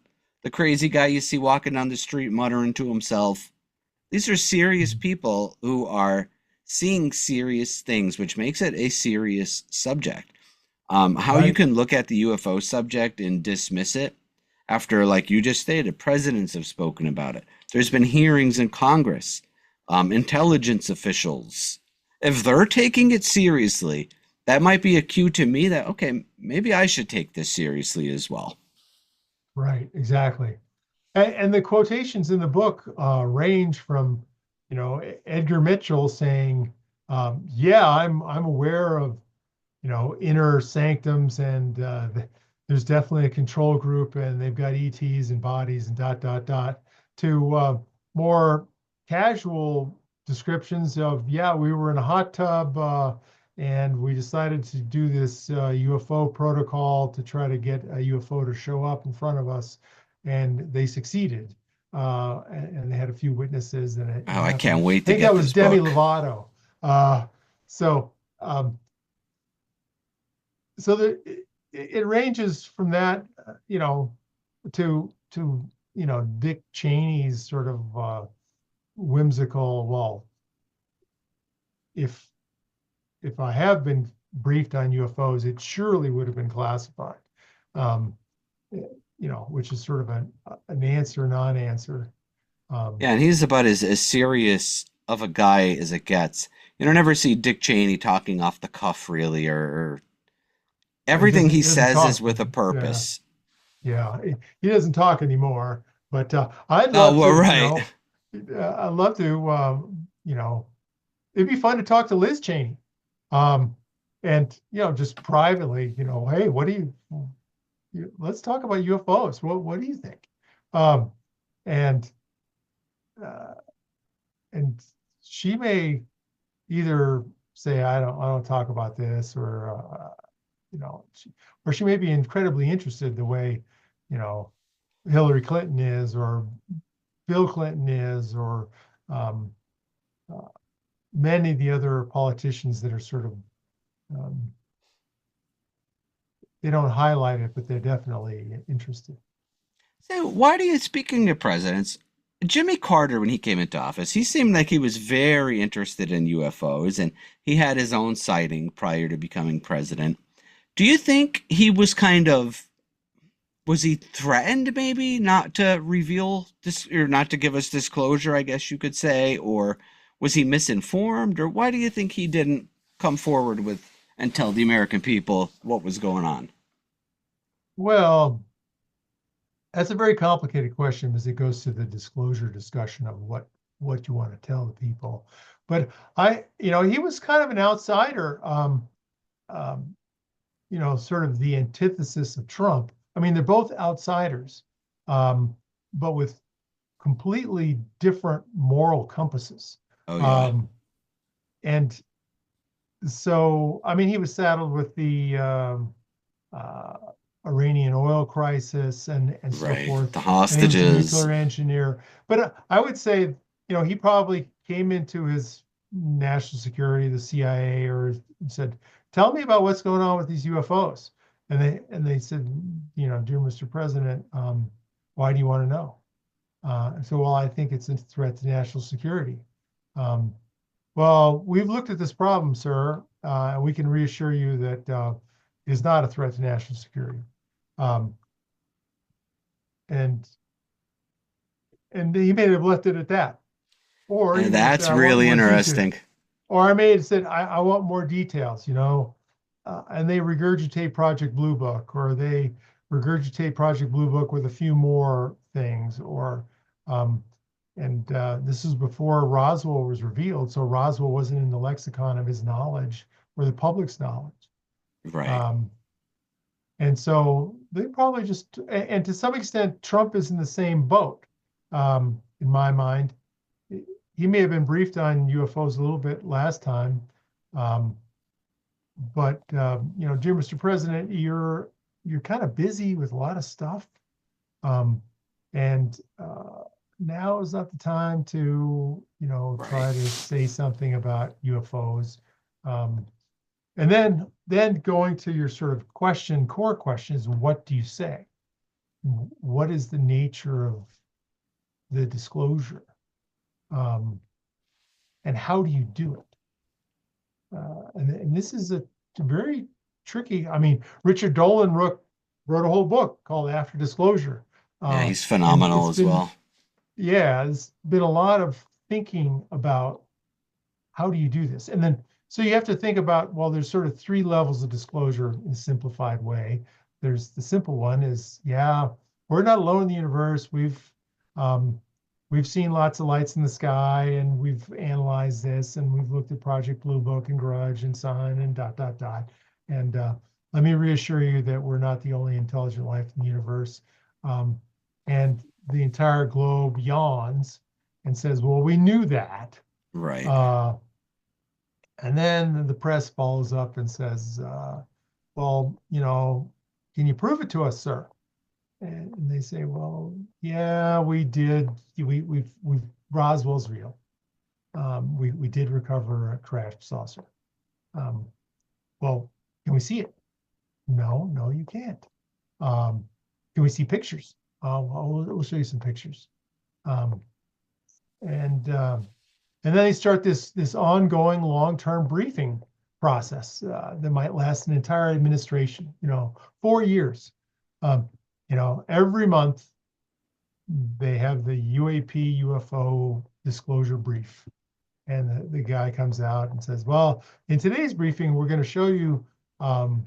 crazy guy you see walking down the street muttering to himself. These are serious Mhm. people who are seeing serious things, which makes it a serious subject. How you Right. can look at the UFO subject and dismiss it after, like you just stated, presidents have spoken about it. There's been hearings in Congress, intelligence officials. If they're taking it seriously, that might be a cue to me that, okay, maybe I should take this seriously as well. Right. Exactly. And the quotations in the book range from Edgar Mitchell saying, yeah, I'm aware of, inner sanctums, and there's definitely a control group, and they've got ETs and bodies and dot dot dot, to more casual descriptions of, yeah, we were in a hot tub, and we decided to do this UFO protocol to try to get a UFO to show up in front of us, and they succeeded. And they had a few witnesses, and it Oh, I happened. can't I wait to think that get was this Demi book. Lovato. Uh, so um, so it ranges from that, to Dick Cheney's sort of whimsical. Well, if if I have been briefed on UFOs, it surely would have been classified. Um, which is sort of an answer, non-answer. Um, Yeah, and he's about as serious of a guy as it gets. You don't ever see Dick Cheney talking off the cuff, really, or he everything doesn't he he doesn't says is talk. with a Yeah, purpose. yeah. He doesn't talk anymore. But I'd Oh, love well, to, right. I'd love to, it'd be fun to talk to Liz Cheney. Um, and, just privately, hey, what do let's talk about UFOs. What do you think? Um, and, uh, and she may either say, I don't talk about this, or, or she may be incredibly interested the way, you know, Hillary Clinton is, or Bill Clinton is, or um, uh, many of the other politicians that are sort of, um, they don't highlight it, but they're definitely interested. So, why do you, speaking of presidents, Jimmy Carter, when he came into office, he seemed like he was very interested in UFOs and he had his own sighting prior to becoming president. Do you think he was kind of, was he threatened maybe not to reveal this or not to give us disclosure, I guess you could say, or was he misinformed, or why do you think he didn't come forward with and tell the American people what was going on? Well, that's a very complicated question, because it goes to the disclosure discussion of what you want to tell the people. But he was kind of an outsider, um, sort of the antithesis of Trump. I mean, they're both outsiders, um, but with completely different moral compasses. Oh yeah, Um, and so, I mean, he was saddled with the uh, Iranian oil crisis, and so right. forth. The And he was a hostages, nuclear engineer. But I would say, he probably came into his national security, the CIA, or said, "Tell me about what's going on with these UFOs." And they said, "Dear Mr. President, why do you want to know?" So, well, I think it's a threat to national security. Um, well, we've looked at this problem, sir, and we can reassure you that it's not a threat to national security. Um, and and he may have left it at that, or he and may have said, that's "I want really more detail," interesting. or I may have said, I want more details," and they regurgitate Project Blue Book, or they regurgitate Project Blue Book with a few more things, or um, and this is before Roswell was revealed, so Roswell wasn't in the lexicon of his knowledge or the public's knowledge. Right. Um, and so they probably just, and to some extent, Trump is in the same boat, in my mind. He may have been briefed on UFOs a little bit last time, um, but dear Mr. President, you're kind of busy with a lot of stuff, and now is not the time to Right. try to say something about UFOs. Um, and then going to your sort of core question is, what do you say? What is the nature of the disclosure? Um, and how do you do it? And this is a very tricky. I mean, Richard Dolan wrote a whole book called After Disclosure. Yeah, Uh, he's and phenomenal it's as been, well. yeah, it's been a lot of thinking about how do you do this? And then, so you have to think about, well, there's sort of three levels of disclosure in a simplified way. There's the simple one is, yeah, we're not alone in the universe. Um, we've seen lots of lights in the sky, and we've analyzed this, and we've looked at Project Blue Book and Grudge and Sun and dot dot dot. And let me reassure you that we're not the only intelligent life in the universe. Um, and the entire globe yawns and says, "Well, we knew that." Right. Uh, and then the press follows up and says, "Well, can you prove it to us, sir?" And they say, "Well, yeah, we did. We've Roswell's real. We did recover a crashed saucer. Um, well, can we see it? No, no, you can't. Um, can we see pictures? Well, we'll show you some pictures." Um, and and then they start this ongoing long-term briefing process that might last an entire administration. 4 years. Um, every month they have the UAP UFO disclosure brief. And the guy comes out and says, "Well, in today's briefing, we're going to show you um,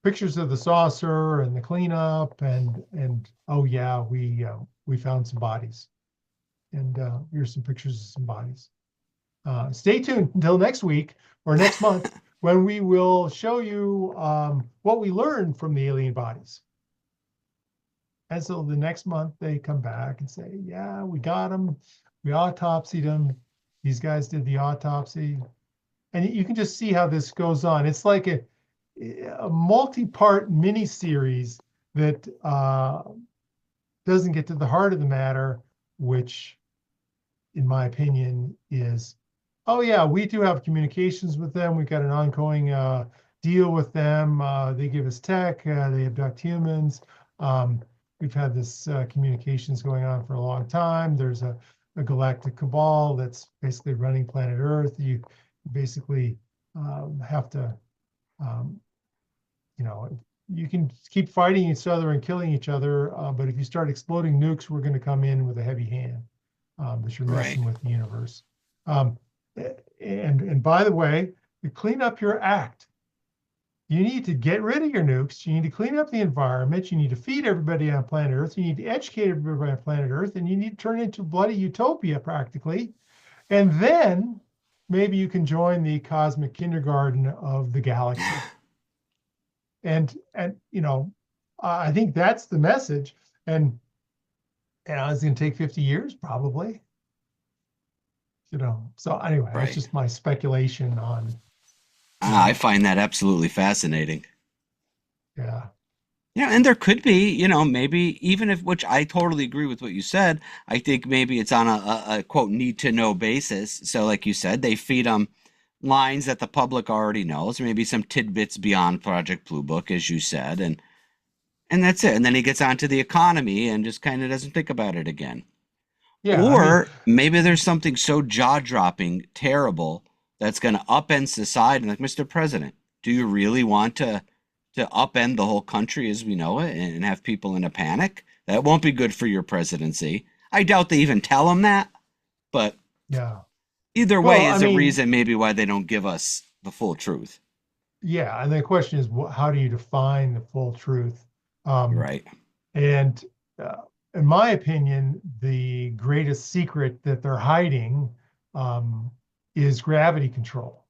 pictures of the saucer and the cleanup, and oh yeah, we found some bodies, and here's some pictures of some bodies. Stay tuned until next week or next month when we will show you what we learned from the alien bodies." And so the next month they come back and say, "Yeah, we got them. We autopsied them. These guys did the autopsy." And you can just see how this goes on. It's like a multi-part miniseries that doesn't get to the heart of the matter, which, in my opinion, is, "Oh yeah, we do have communications with them. We've got an ongoing deal with them. They give us tech. They abduct humans. Um, we've had this communications going on for a long time. There's a galactic cabal that's basically running planet Earth. You basically have to, um, you know, you can keep fighting each other and killing each other, but if you start exploding nukes, we're going to come in with a heavy hand, that you're Right. messing with the universe." Um, and by the way, to clean up your act, you need to get rid of your nukes. You need to clean up the environment. You need to feed everybody on planet Earth. You need to educate everybody on planet Earth, and you need to turn it into bloody utopia practically. And then maybe you can join the cosmic kindergarten of the galaxy. And I think that's the message. And it's going to take 50 years probably. So anyway, that's Right. just my speculation on, I um, find that absolutely fascinating. yeah, Yeah, and there could be, maybe even if, which I totally agree with what you said. I think maybe it's on a quote need to know basis. So, like you said, they feed them lines that the public already knows, or maybe some tidbits beyond Project Blue Book, as you said, and that's it. And then he gets onto the economy and just kind of doesn't think about it again. yeah. I mean, Or maybe there's something so jaw-dropping, terrible that's going to upend society. Like, Mr. President, do you really want to upend the whole country as we know it and have people in a panic? That won't be good for your presidency. I doubt they even tell him that, but yeah. either Well, way I is a mean, reason maybe why they don't give us the full truth. yeah. And the question is, how do you define the full truth? Um, Right. and in my opinion, the greatest secret that they're hiding um, is gravity control.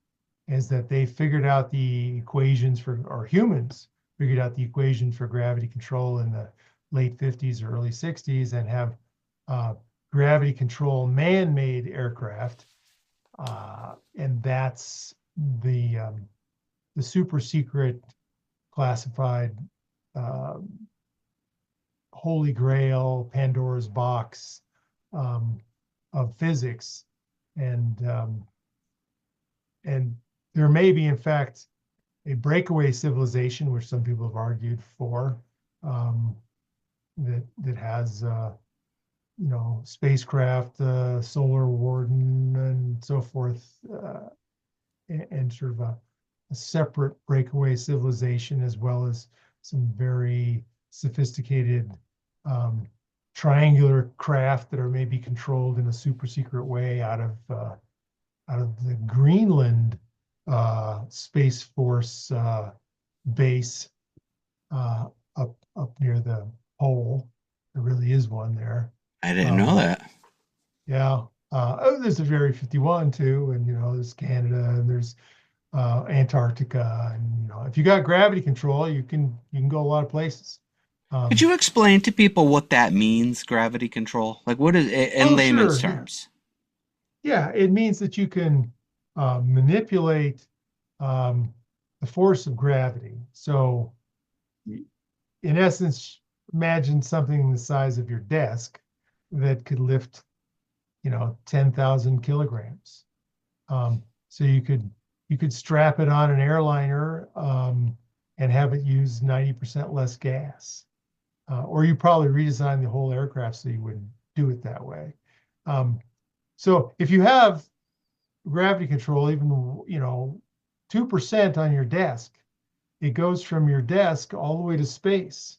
Is that they figured out the equations or humans figured out the equation for gravity control in the late 50s or early 60s, and have uh, gravity control man-made aircraft. And that's the super secret classified uh, holy grail, Pandora's box um, of physics. And um, and there may be, in fact, a breakaway civilization, which some people have argued for, um, that has spacecraft, solar warden, and so forth, and sort of a separate breakaway civilization, as well as some very sophisticated um, triangular craft that are maybe controlled in a super secret way out of the Greenland Space Force base up near the pole. There really is one there. I didn't know Um, that. Yeah. There's a Area 51 too, and there's Canada and there's Antarctica, and if you got gravity control, you can go a lot of places. Could Um, you explain to people what that means, gravity control? Like, what is it in oh, layman's sure, yeah, terms? yeah. It means that you can manipulate um, the force of gravity. So, in essence, imagine something the size of your desk that could lift, 10,000 kilograms. So you could strap it on an airliner and have it use 90% less gas. Or you probably redesign the whole aircraft so you wouldn't do it that way. Um, so if you have gravity control, even 2% on your desk, it goes from your desk all the way to space.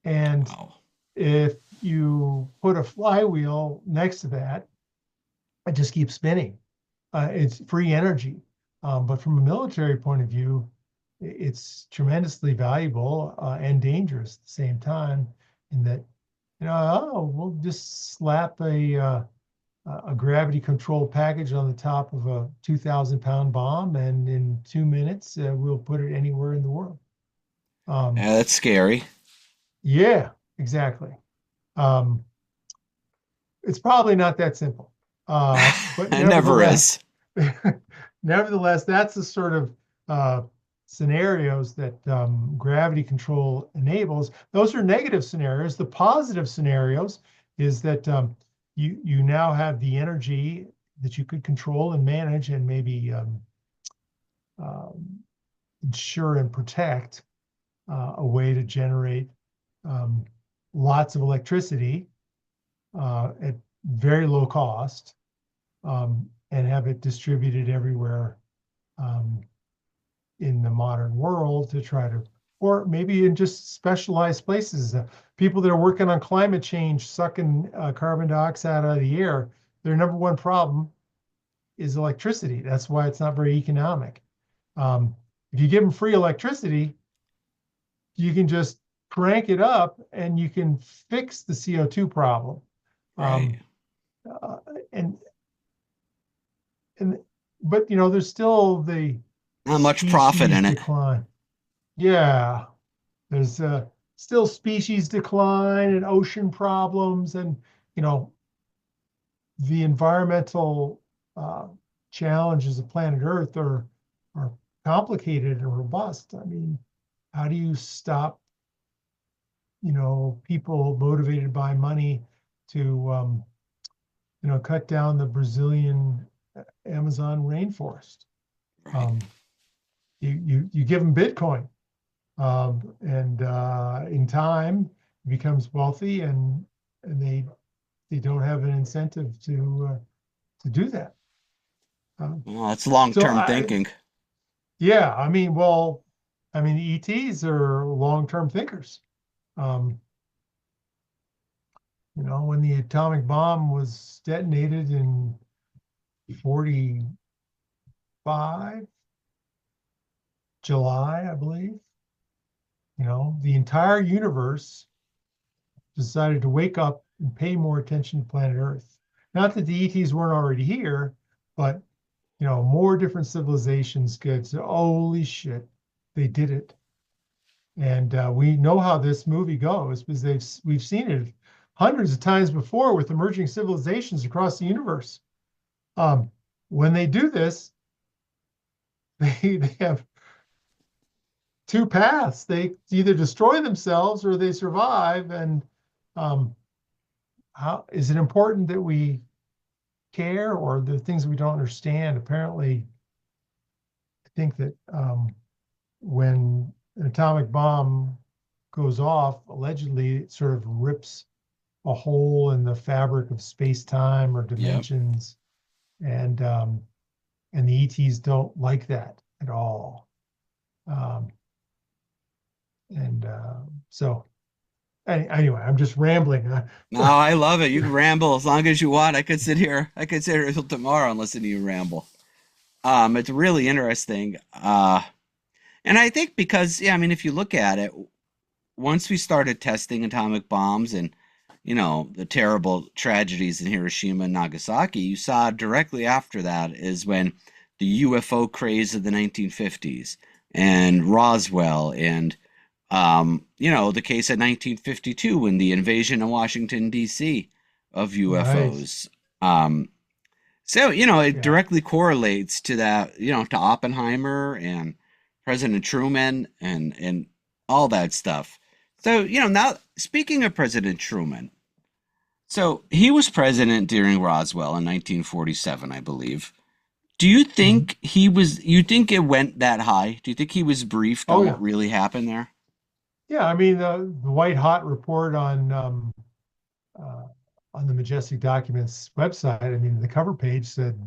And Wow. if you put a flywheel next to that, it just keeps spinning. It's free energy. But from a military point of view, it's tremendously valuable and dangerous at the same time. In that, we'll just slap a gravity controlled package on the top of a 2,000-pound bomb, and in 2 minutes, we'll put it anywhere in the world. Um, Yeah, that's scary. yeah, exactly. Um, it's probably not that simple, but It never nevertheless, is. nevertheless, that's the sort of uh, scenarios that gravity control enables. Those are negative scenarios. The positive scenarios is that you now have the energy that you could control and manage and maybe um, ensure and protect a way to generate um, lots of electricity at very low cost and have it distributed everywhere um, in the modern world to try to, or maybe in just specialized places. People that are working on climate change, sucking carbon dioxide out of the air, their number one problem is electricity. That's why it's not very economic. If you give them free electricity, you can just crank it up and you can fix the CO2 problem. Right. Um, uh, and and but there's still the Not much profit species in it. decline. Yeah, there's still species decline and ocean problems, and you know the environmental uh, challenges of planet Earth are complicated and robust. I mean, how do you stop people motivated by money to cut down the Brazilian Amazon rainforest? Right. Um, you give them Bitcoin, and in time becomes wealthy, and they don't have an incentive to do that. Um, Well, that's so long-term thinking. yeah, the ETs are long-term thinkers. Um, when the atomic bomb was detonated in 45 July, I believe, the entire universe decided to wake up and pay more attention to planet Earth. Not that the ETs weren't already here, but more different civilizations get to, holy shit, they did it. And we know how this movie goes because we've seen it hundreds of times before with emerging civilizations across the universe. Um, when they do this, they have two paths. They either destroy themselves or they survive. And um, how is it important that we care or the things we don't understand? Apparently, I think that when an atomic bomb goes off, allegedly, it sort of rips a hole in the fabric of space-time or Yep. dimensions, and and the ETs don't like that at all. Um, and so anyway, I'm just rambling. No, I love it. You can ramble as long as you want. I could sit here. I could sit here until tomorrow and listen to you ramble. It's really interesting. And I think because, yeah, I mean, if you look at it, once we started testing atomic bombs and the terrible tragedies in Hiroshima and Nagasaki, you saw directly after that is when the UFO craze of the 1950s and Roswell and the case of 1952 when the invasion of Washington, D.C. of Right. UFOs. It Yeah. directly correlates to that, to Oppenheimer and President Truman and all that stuff. So, now speaking of President Truman, so he was president during Roswell in 1947, I believe. Do you Mhm. think you think it went that high? Do you think he was briefed Oh on yeah. what really happened there? Yeah. I mean, the White Hot report uh, on the Majestic Documents website, I mean, the cover page said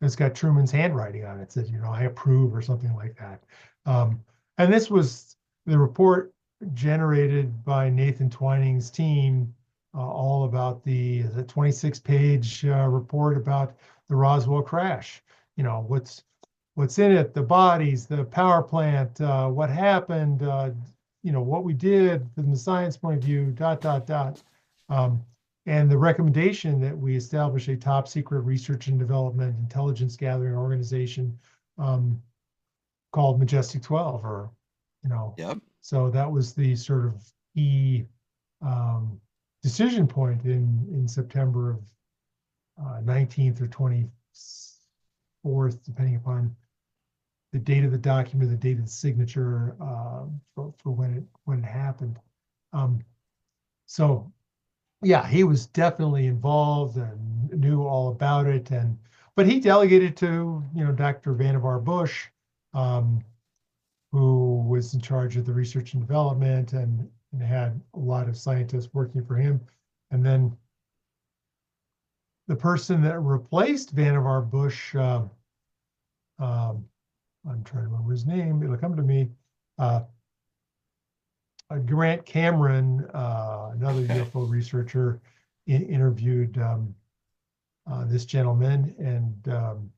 it's got Truman's handwriting on it. It said, I approve or something like that. Um, and this was the report generated by Nathan Twining's team, all about the 26-page report about the Roswell crash. What's in it, the bodies, the power plant, what happened, what we did from the science point of view, dot, dot, dot. Um, and the recommendation that we establish a top secret research and development intelligence gathering organization um, called Majestic 12, or, you know, Yep. so that was the sort of key um, decision point in September of 19th or 24th, depending upon the date of the document, the date of the signature for when it happened. Um, so yeah, he was definitely involved and knew all about it. But he delegated to Dr. Vannevar Bush, um, who was in charge of the research and development and had a lot of scientists working for him. And then the person that replaced Vannevar Bush, um, I'm trying to remember his name. It'll come to me. Uh, Grant Cameron, another Okay. UFO researcher, interviewed this gentleman, and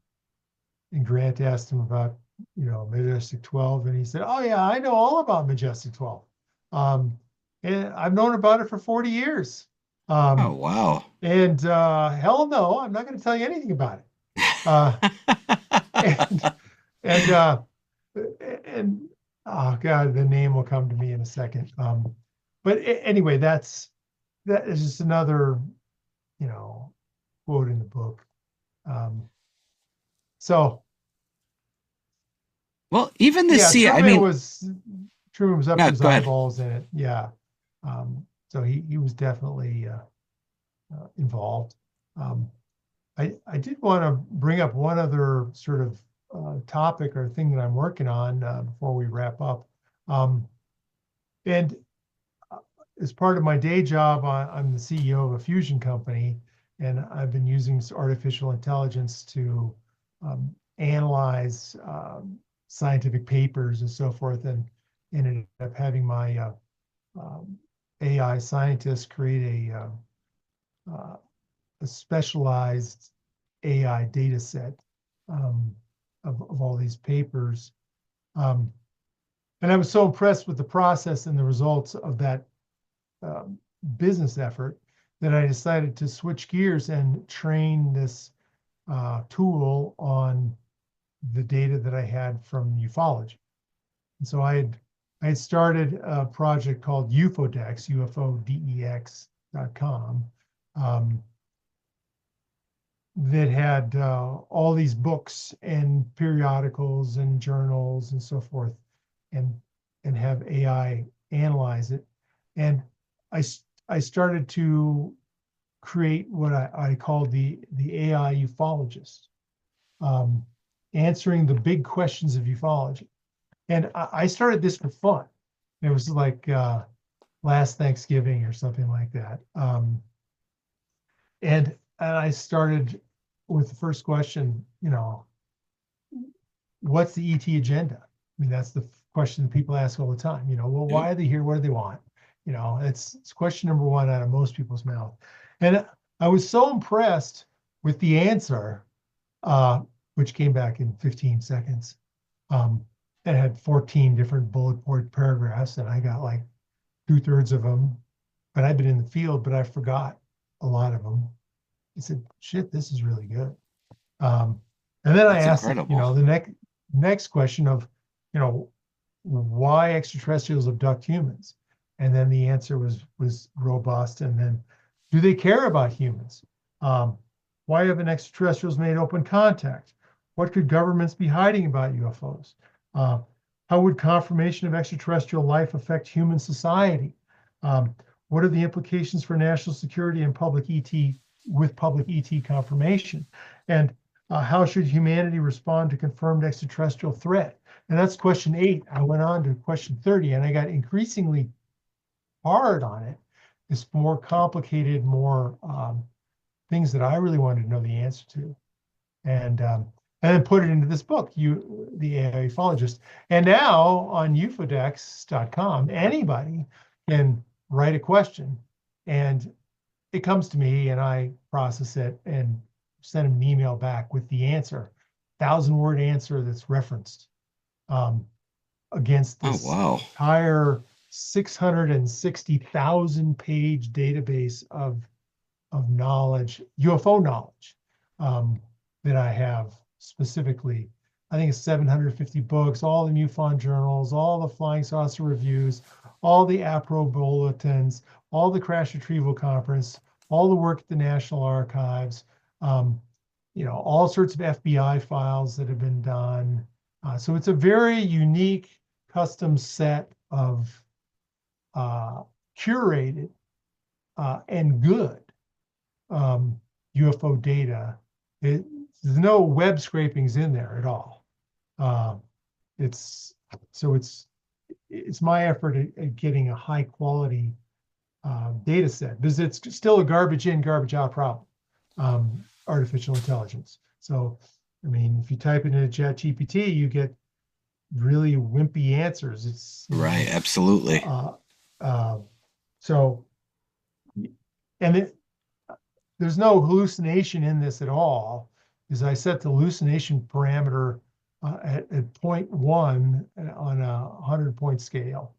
Grant asked him about Majestic 12, and he said, "Oh yeah, I know all about Majestic 12, um, and I've known about it for 40 years." Oh, Um, wow. and hell no, I'm not going to tell you anything about it. Uh, and and uh, and oh god, the name will come to me in a second. But anyway, that is just another you know quote in the book. Um, so Well, even the yeah, sea, I mean, Truman was up to no, his go ahead. eyeballs in it. Yeah. So he was definitely involved. Um, I did want to bring up one other sort of topic or thing that I'm working on before we wrap up. Um, and as part of my day job, I'm the CEO of a fusion company, and I've been using artificial intelligence to analyze scientific papers and so forth, and ended up having my um, AI scientists create a specialized AI data set um, of all these papers. Um, and I was so impressed with the process and the results of that um, business effort that I decided to switch gears and train this tool on the data that I had from ufology. And so I had started a project called UFODEX, UFODEX.com, um, that had all these books and periodicals and journals and so forth, and have AI analyze it. And I I started to create what I call the AI ufologist, um, answering the big questions of ufology. And I started this for fun. It was like last Thanksgiving or something like that. And I started with the first question, what's the ET agenda? I mean, that's the question that people ask all the time. Well, Yep. why are they here? What do they want? It's question number one out of most people's mouth. And I was so impressed with the answer, uh, which came back in 15 seconds. Um, it had 14 different bullet point paragraphs, and I got like two-thirds of them but I've been in the field, but I forgot a lot of them. I said, shit, this is really good. Um, and then I That's asked, incredible. the next question of, you know, why extraterrestrials abduct humans? And then the answer was robust. And then, do they care about humans? Um, why haven't extraterrestrials made open contact? What could governments be hiding about UFOs? Uh, how would confirmation of extraterrestrial life affect human society? Um, what are the implications for national security and public ET with public ET confirmation? And how should humanity respond to confirmed extraterrestrial threat? And that's question 8. I went on to question 30, and I got increasingly hard on it. It's more complicated, more things that I really wanted to know the answer to, and then put it into this book, the AI Ufologist. And now on ufodex.com, anybody can write a question, and it comes to me, and I process it and send an email back with the answer, 1,000-word answer that's referenced. Against Oh, this wow. entire 660,000 page database of knowledge, UFO knowledge, that I have specifically. I think it's 750 books, all the MUFON journals, all the flying saucer reviews, all the APRO bulletins, all the crash retrieval conference, all the work at the National Archives, all sorts of FBI files that have been done. So it's a very unique custom set of curated and good UFO data. There's no web scrapings in there at all. Uh, it's so it's my effort at getting a high quality data set, because it's still a garbage in, garbage out problem. Artificial intelligence. So, I mean, if you type it into ChatGPT, you get really wimpy answers. It's Right, absolutely. uh, so, and there's no hallucination in this at all, because I set the hallucination parameter at 0.1 on a 100-point scale.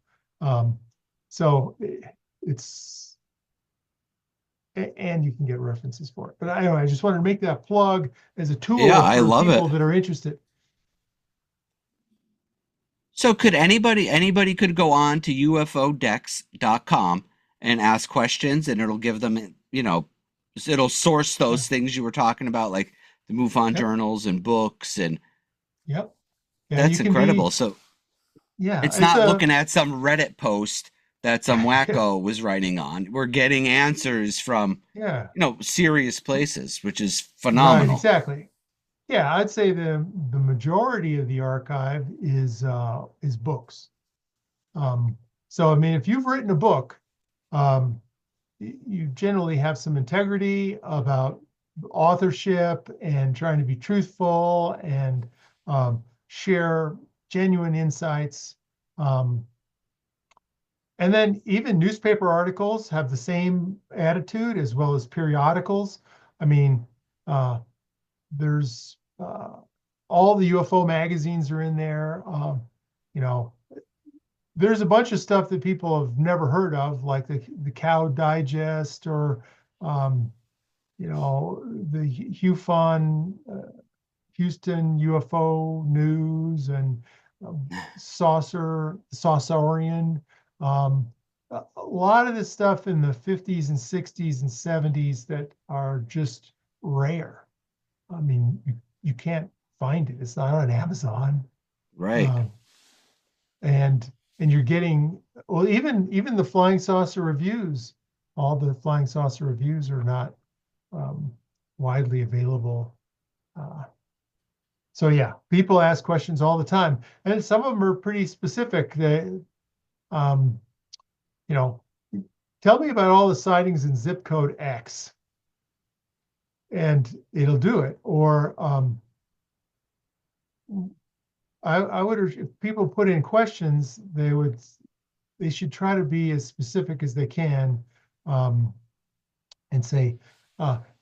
So it's, and you can get references for it. But anyway, I just wanted to make that plug as a Yeah, tool I for love it. people that are interested. So could anybody could go on to ufodex.com and ask questions, and it'll give them, it'll source Yeah. those things you were talking about, like the MUFON Yep. journals and books, and Yep. Yeah. You that's can be, incredible. So yeah, it's it's not a, looking at some Reddit post that some wacko was writing on. We're getting answers from, yeah, serious places, which is right. phenomenal. Exactly. Yeah. I'd say the majority of the archive is books. Um, so, I mean, if you've written a book, um, you generally have some integrity about authorship and trying to be truthful and share genuine insights. Um, and then even newspaper articles have the same attitude, as well as periodicals. I mean, uh, there's all the UFO magazines are in there. You know, there's a bunch of stuff that people have never heard of, like the Cow Digest, or the HUFON, Houston UFO News, and Saucerian. A lot of this stuff in the 50s and 60s and 70s that are just rare. I mean, you can't find it. It's not on Amazon. Right. Um, and you're getting, well, even the flying saucer reviews, all the flying saucer reviews are not um, widely available. Uh, so yeah, people ask questions all the time, and some of them are pretty specific. Um, you know, tell me about all the sightings in zip code X, and it'll do it. Or I would, if people put in questions, they should try to be as specific as they can, and say,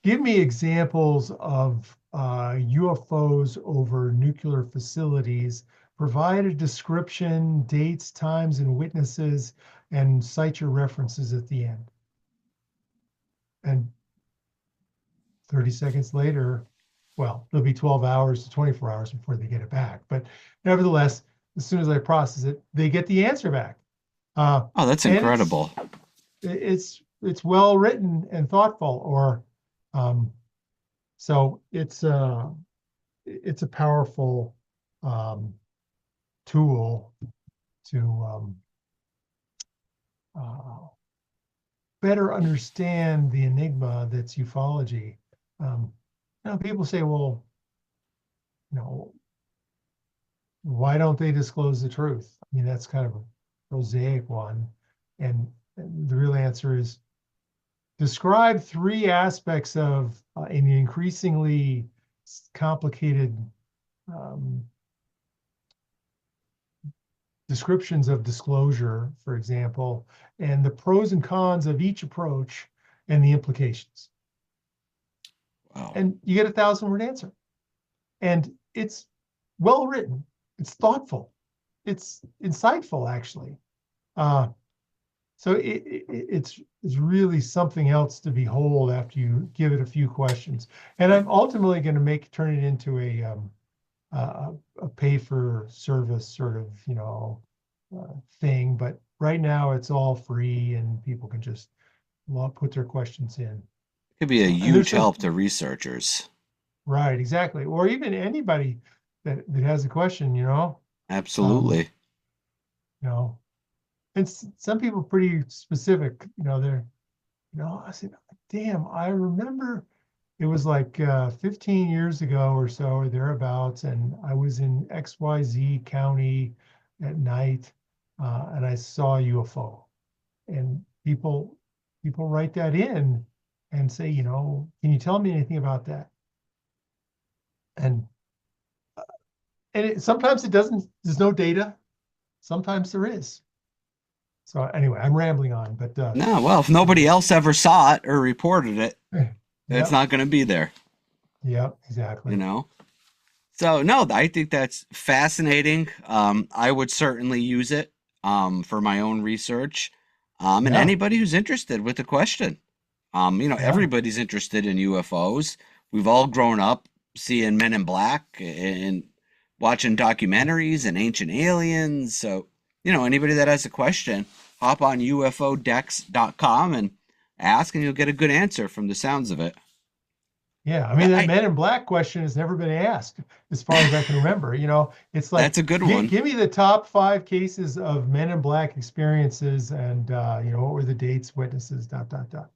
give me examples of UFOs over nuclear facilities, provide a description, dates, times, and witnesses, and cite your references at the end. And 30 seconds later, well, it'll be 12 hours to 24 hours before they get it back. But nevertheless, as soon as I process it, they get the answer back. Oh, that's And incredible. it's well written and thoughtful, or um, so it's a powerful tool to uh, better understand the enigma that's ufology. People say, well, you know, why don't they disclose the truth? I mean, that's kind of a prosaic one. And the real answer is describe three aspects of an increasingly complicated um, descriptions of disclosure, for example, and the pros and cons of each approach and the implications. Wow. And you get a 1,000-word answer. And it's well written, it's thoughtful, it's insightful, actually. Uh, so it's really something else to behold after you give it a few questions. And I'm ultimately going to turn it into a pay for service sort of thing. But right now it's all free and people can just put their questions in. Could be a And there's huge some help to researchers. right, exactly, or even anybody that has a question. Um, Absolutely. you know, and some people are pretty specific. I said, damn, I remember it was like 15 years ago or so, or thereabouts, and I was in XYZ county at night, and I saw a UFO. And people write that in and say, can you tell me anything about that? And sometimes it doesn't. There's no data. Sometimes there is. So anyway, I'm rambling on, but No, well, if uh, nobody else ever saw it or reported it, it's yep, not going to be there, yep, you exactly. know? So, no, I think that's fascinating. I would certainly use it for my own research. And Yeah, anybody who's interested with the question. yeah, Everybody's interested in UFOs. We've all grown up seeing Men in Black and watching documentaries and ancient aliens. So, anybody that has a question, hop on ufodex.com and ask, and you'll get a good answer from the sounds of it. yeah. I mean, that I Men in Black question has never been asked, as far as I can remember. It's That's like, a good give, one. give me the top 5 cases of Men in Black experiences, and what were the dates, witnesses, dot dot dot.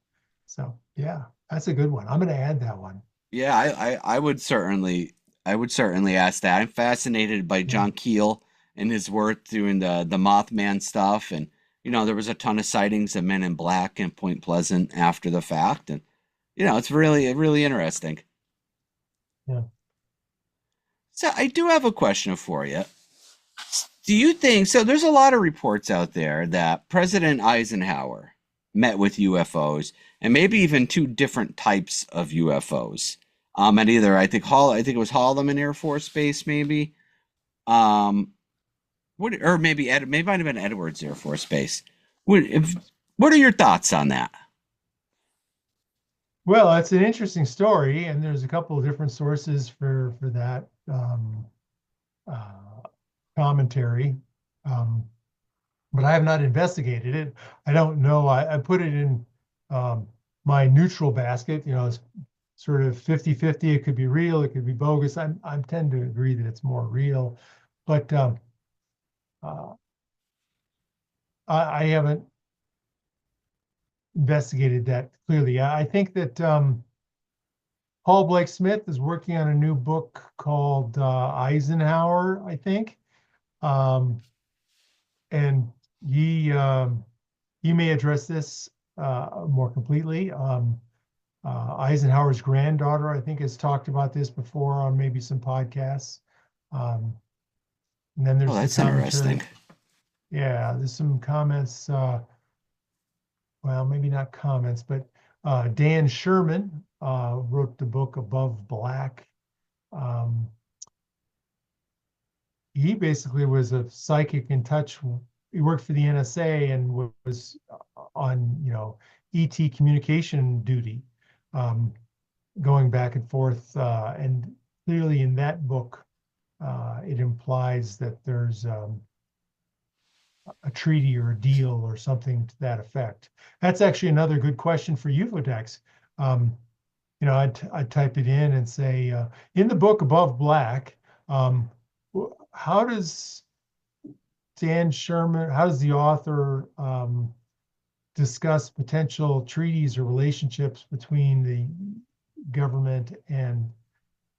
So yeah, that's a good one. I'm going to add that one. Yeah, I would certainly ask that. I'm fascinated by Yeah, John Keel and his work doing the Mothman stuff, and there was a ton of sightings of Men in Black in Point Pleasant after the fact, and it's really really interesting. yeah. So I do have a question for you. Do you think so? There's a lot of reports out there that President Eisenhower met with UFOs, and maybe even two different types of UFOs. At either I think it was Holloman Air Force Base, maybe. Um, or maybe might have been Edwards Air Force Base. What are your thoughts on that? Well, that's an interesting story, and there's a couple of different sources for that uh, commentary. Um, but I have not investigated it. I don't know. I put it in um, my neutral basket. It's sort of 50-50. It could be real, it could be bogus. I tend to agree that it's more real, but uh, I haven't investigated that clearly. I think that Paul Blake Smith is working on a new book called Eisenhower, I think. Um, and he may address this more completely. Eisenhower's granddaughter, I think, has talked about this before on maybe some podcasts. Um, and then Oh, there's some that's interesting. commentary. Yeah, there's some comments. Well, maybe not comments, but Dan Sherman wrote the book Above Black. Um, he basically was a psychic in touch. He worked for the NSA and was on, ET communication duty, going back and forth. And clearly in that book, it implies that there's a treaty or a deal or something to that effect. That's actually another good question for UFODEX. I'd type it in and say, in the book Above Black, how does Dan Sherman, how does the author discuss potential treaties or relationships between the government and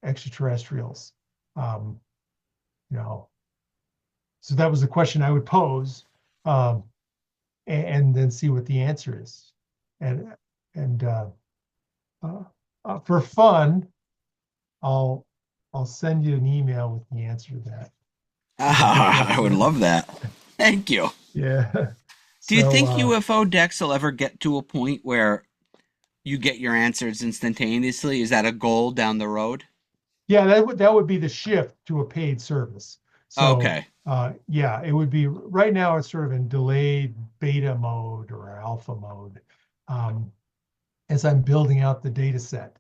extraterrestrials? Um, you know, so that was the question I would pose, and then see what the answer is. And and uh, for fun, I'll I'll send you an email with the answer to that. Is that I would okay? love that. Thank you. Yeah. Do you So think UFO decks will ever get to a point where you get your answers instantaneously? Is that a goal down the road? yeah, that would be the shift to a paid service. So Okay. yeah, it would be right now it's sort of in delayed beta mode or alpha mode, um, as I'm building out the data set.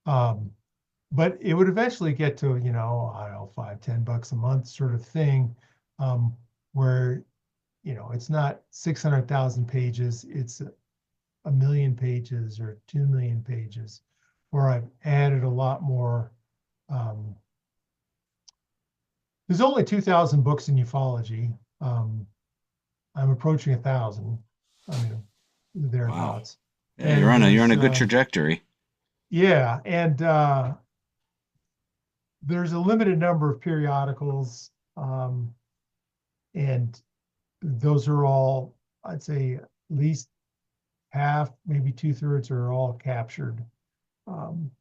Um, but it would eventually get to, I don't know, $5, $10 a month sort of thing, where, it's not 600,000 pages, it's a million pages or 2 million pages, where I've added a lot more. Um, there's only 2,000 books in ufology. Um, I'm approaching 1,000. I mean, Wow. thereabouts. Yeah, And you're on there's a good trajectory. yeah, and there's a limited number of periodicals, and those are all, I'd say, at least half, maybe 2/3 are all captured. Um,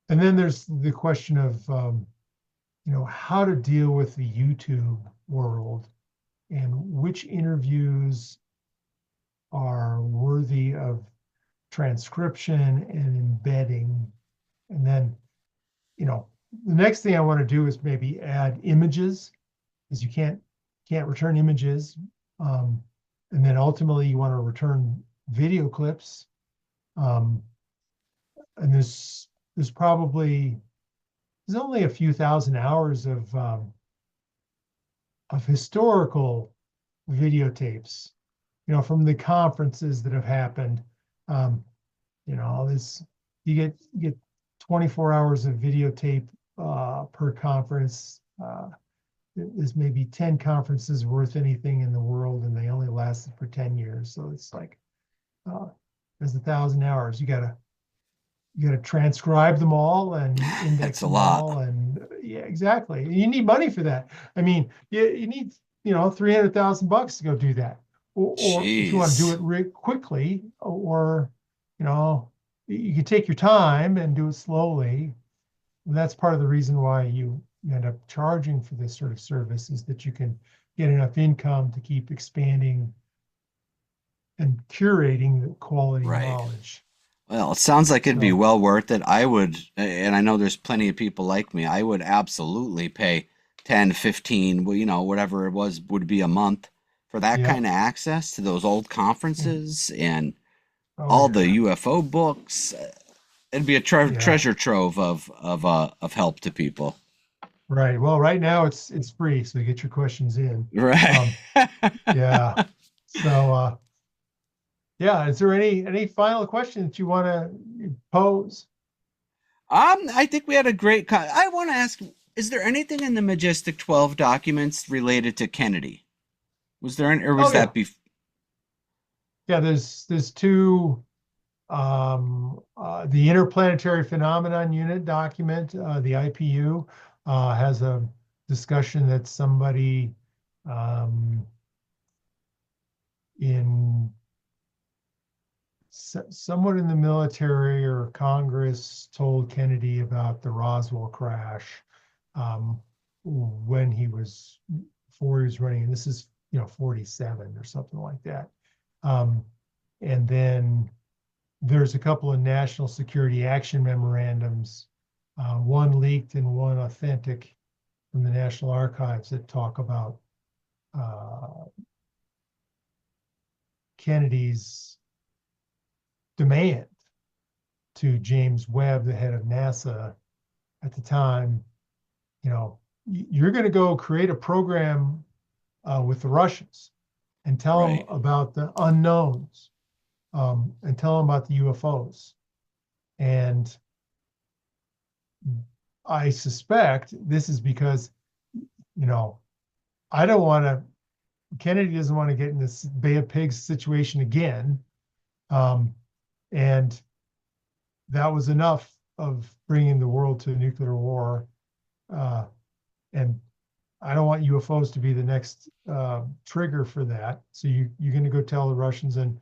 and then there's the question of how to deal with the YouTube world and which interviews are worthy of transcription and embedding. And then, you know, the next thing I want to do is maybe add images, because you can't return images. Um, and then ultimately you want to return video clips. Um, and there's only a few thousand hours of historical videotapes, from the conferences that have happened. Um, this you get 24 hours of videotape per conference. There's maybe 10 conferences worth anything in the world, and they only lasted for 10 years. So it's like uh, there's 1,000 hours. You got to transcribe them all and index That's a them lot. all, and yeah, exactly. You need money for that. I mean, you need 300,000 bucks to go do that, or if you want to do Jeez. it quickly, or you know you can take your time and do it slowly. And that's part of the reason why you end up charging for this sort of service, is that you can get enough income to keep expanding and curating the quality Right. knowledge. Well, it sounds like it'd be So well worth it. I would, and I know there's plenty of people like me, I would absolutely pay 10, 15, well, whatever it was would be a month for that yeah. kind of access to those old Mm. conferences and Oh all the yeah. UFO books. It'd be a Yeah. treasure trove of help to people. Right. Well, right now it's free, so get your questions in. Right. Um, yeah. So yeah, is there any final questions you want to pose? I think we had a great I want to ask, is there anything in the Majestic 12 documents related to Kennedy? Was there or Oh was yeah. that before? Yeah, there's two, the Interplanetary Phenomenon Unit document, the IPU, has a discussion that somebody um, in someone in the military or Congress told Kennedy about the Roswell crash, um, when he was before he was running, and this is 47 or something like that. Um, and then there's a couple of national security action memorandums, one leaked and one authentic, from the National Archives, that talk about uh, Kennedy's demand to James Webb, the head of NASA at the time, you're going to go create a program with the Russians and tell them Right. about the unknowns, and tell them about the UFOs. And I suspect this is because, I don't want to, Kennedy doesn't want to get in this Bay of Pigs situation again. And that was enough of bringing the world to a nuclear war. And I don't want UFOs to be the next trigger for that. So you're going to go tell the Russians, and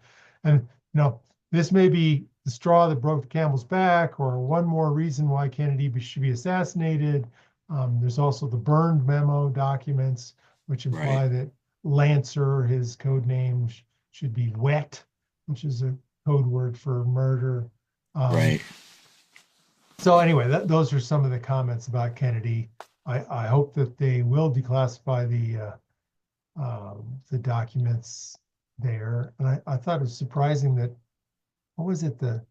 this may be the straw that broke the camel's back, or one more reason why Kennedy should be assassinated. There's also the burned memo documents, which Right. imply that Lancer, his code name, should be Wet, which is a code word for murder. Right. So anyway, those are some of the comments about Kennedy. I hope that they will declassify the documents there. And I thought it was surprising that, what was it, the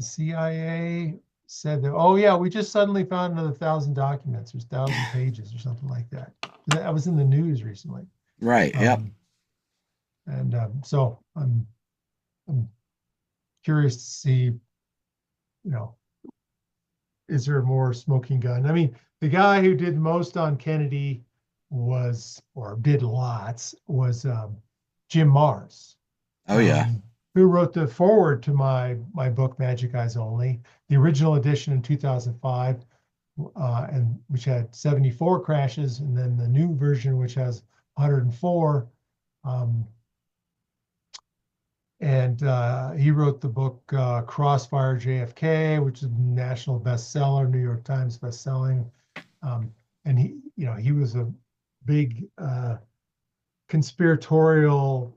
CIA said that, oh yeah, we just suddenly found another 1,000 documents. There's 1,000 pages or something like that. That was in the news recently. Right. Yep. And so I'm curious to see, is there more smoking gun? I mean, the guy who did most on Kennedy or did lots, was Jim Mars, Oh yeah. who wrote the foreword to my book, Majic Eyes Only, the original edition in 2005, and which had 74 crashes, and then the new version, which has 104. And he wrote the book Crossfire JFK, which is a national bestseller, New York Times bestselling. And he was a big conspiratorial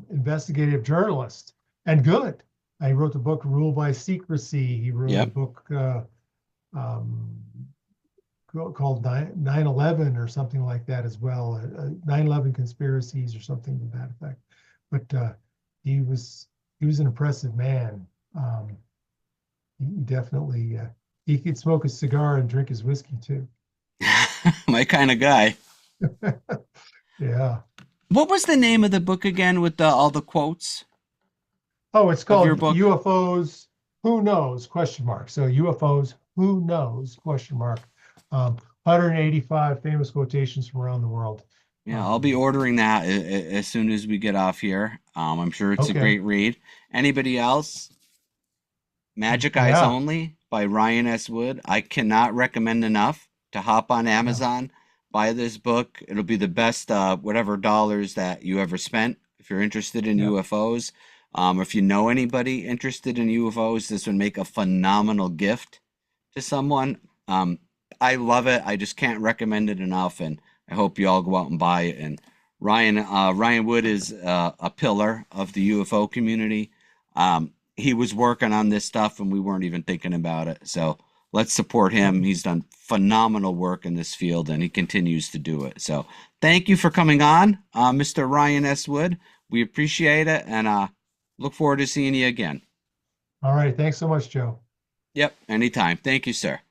investigative journalist, and good. He wrote the book Rule by Secrecy. He wrote a Yep. book called 9/11 or something like that as well, 9/11 conspiracies or something to that effect. But he was an impressive man. He definitely he could smoke a cigar and drink his whiskey too. My kind of guy. Yeah. What was the name of the book again with all the quotes Oh, it's of your called book? UFOs. Who knows? Question mark. So UFOs. Who knows? Question mark. 185 famous quotations from around the world. Yeah, I'll be ordering that as soon as we get off here. I'm sure it's a Okay. great read. Anybody else? Magic Eyes Yeah. Only by Ryan S. Wood. I cannot recommend enough to hop on Yeah. Amazon, buy this book. It'll be the best whatever dollars that you ever spent if you're interested in Yeah. UFOs. If you know anybody interested in UFOs, this would make a phenomenal gift to someone. I love it. I just can't recommend it enough, and I hope you all go out and buy it. And Ryan Wood is a pillar of the UFO community. He was working on this stuff, and we weren't even thinking about it. So let's support him. He's done phenomenal work in this field, and he continues to do it. So thank you for coming on, Mr. Ryan S. Wood. We appreciate it, and look forward to seeing you again. All right. Thanks so much, Joe. Yep, anytime. Thank you, sir.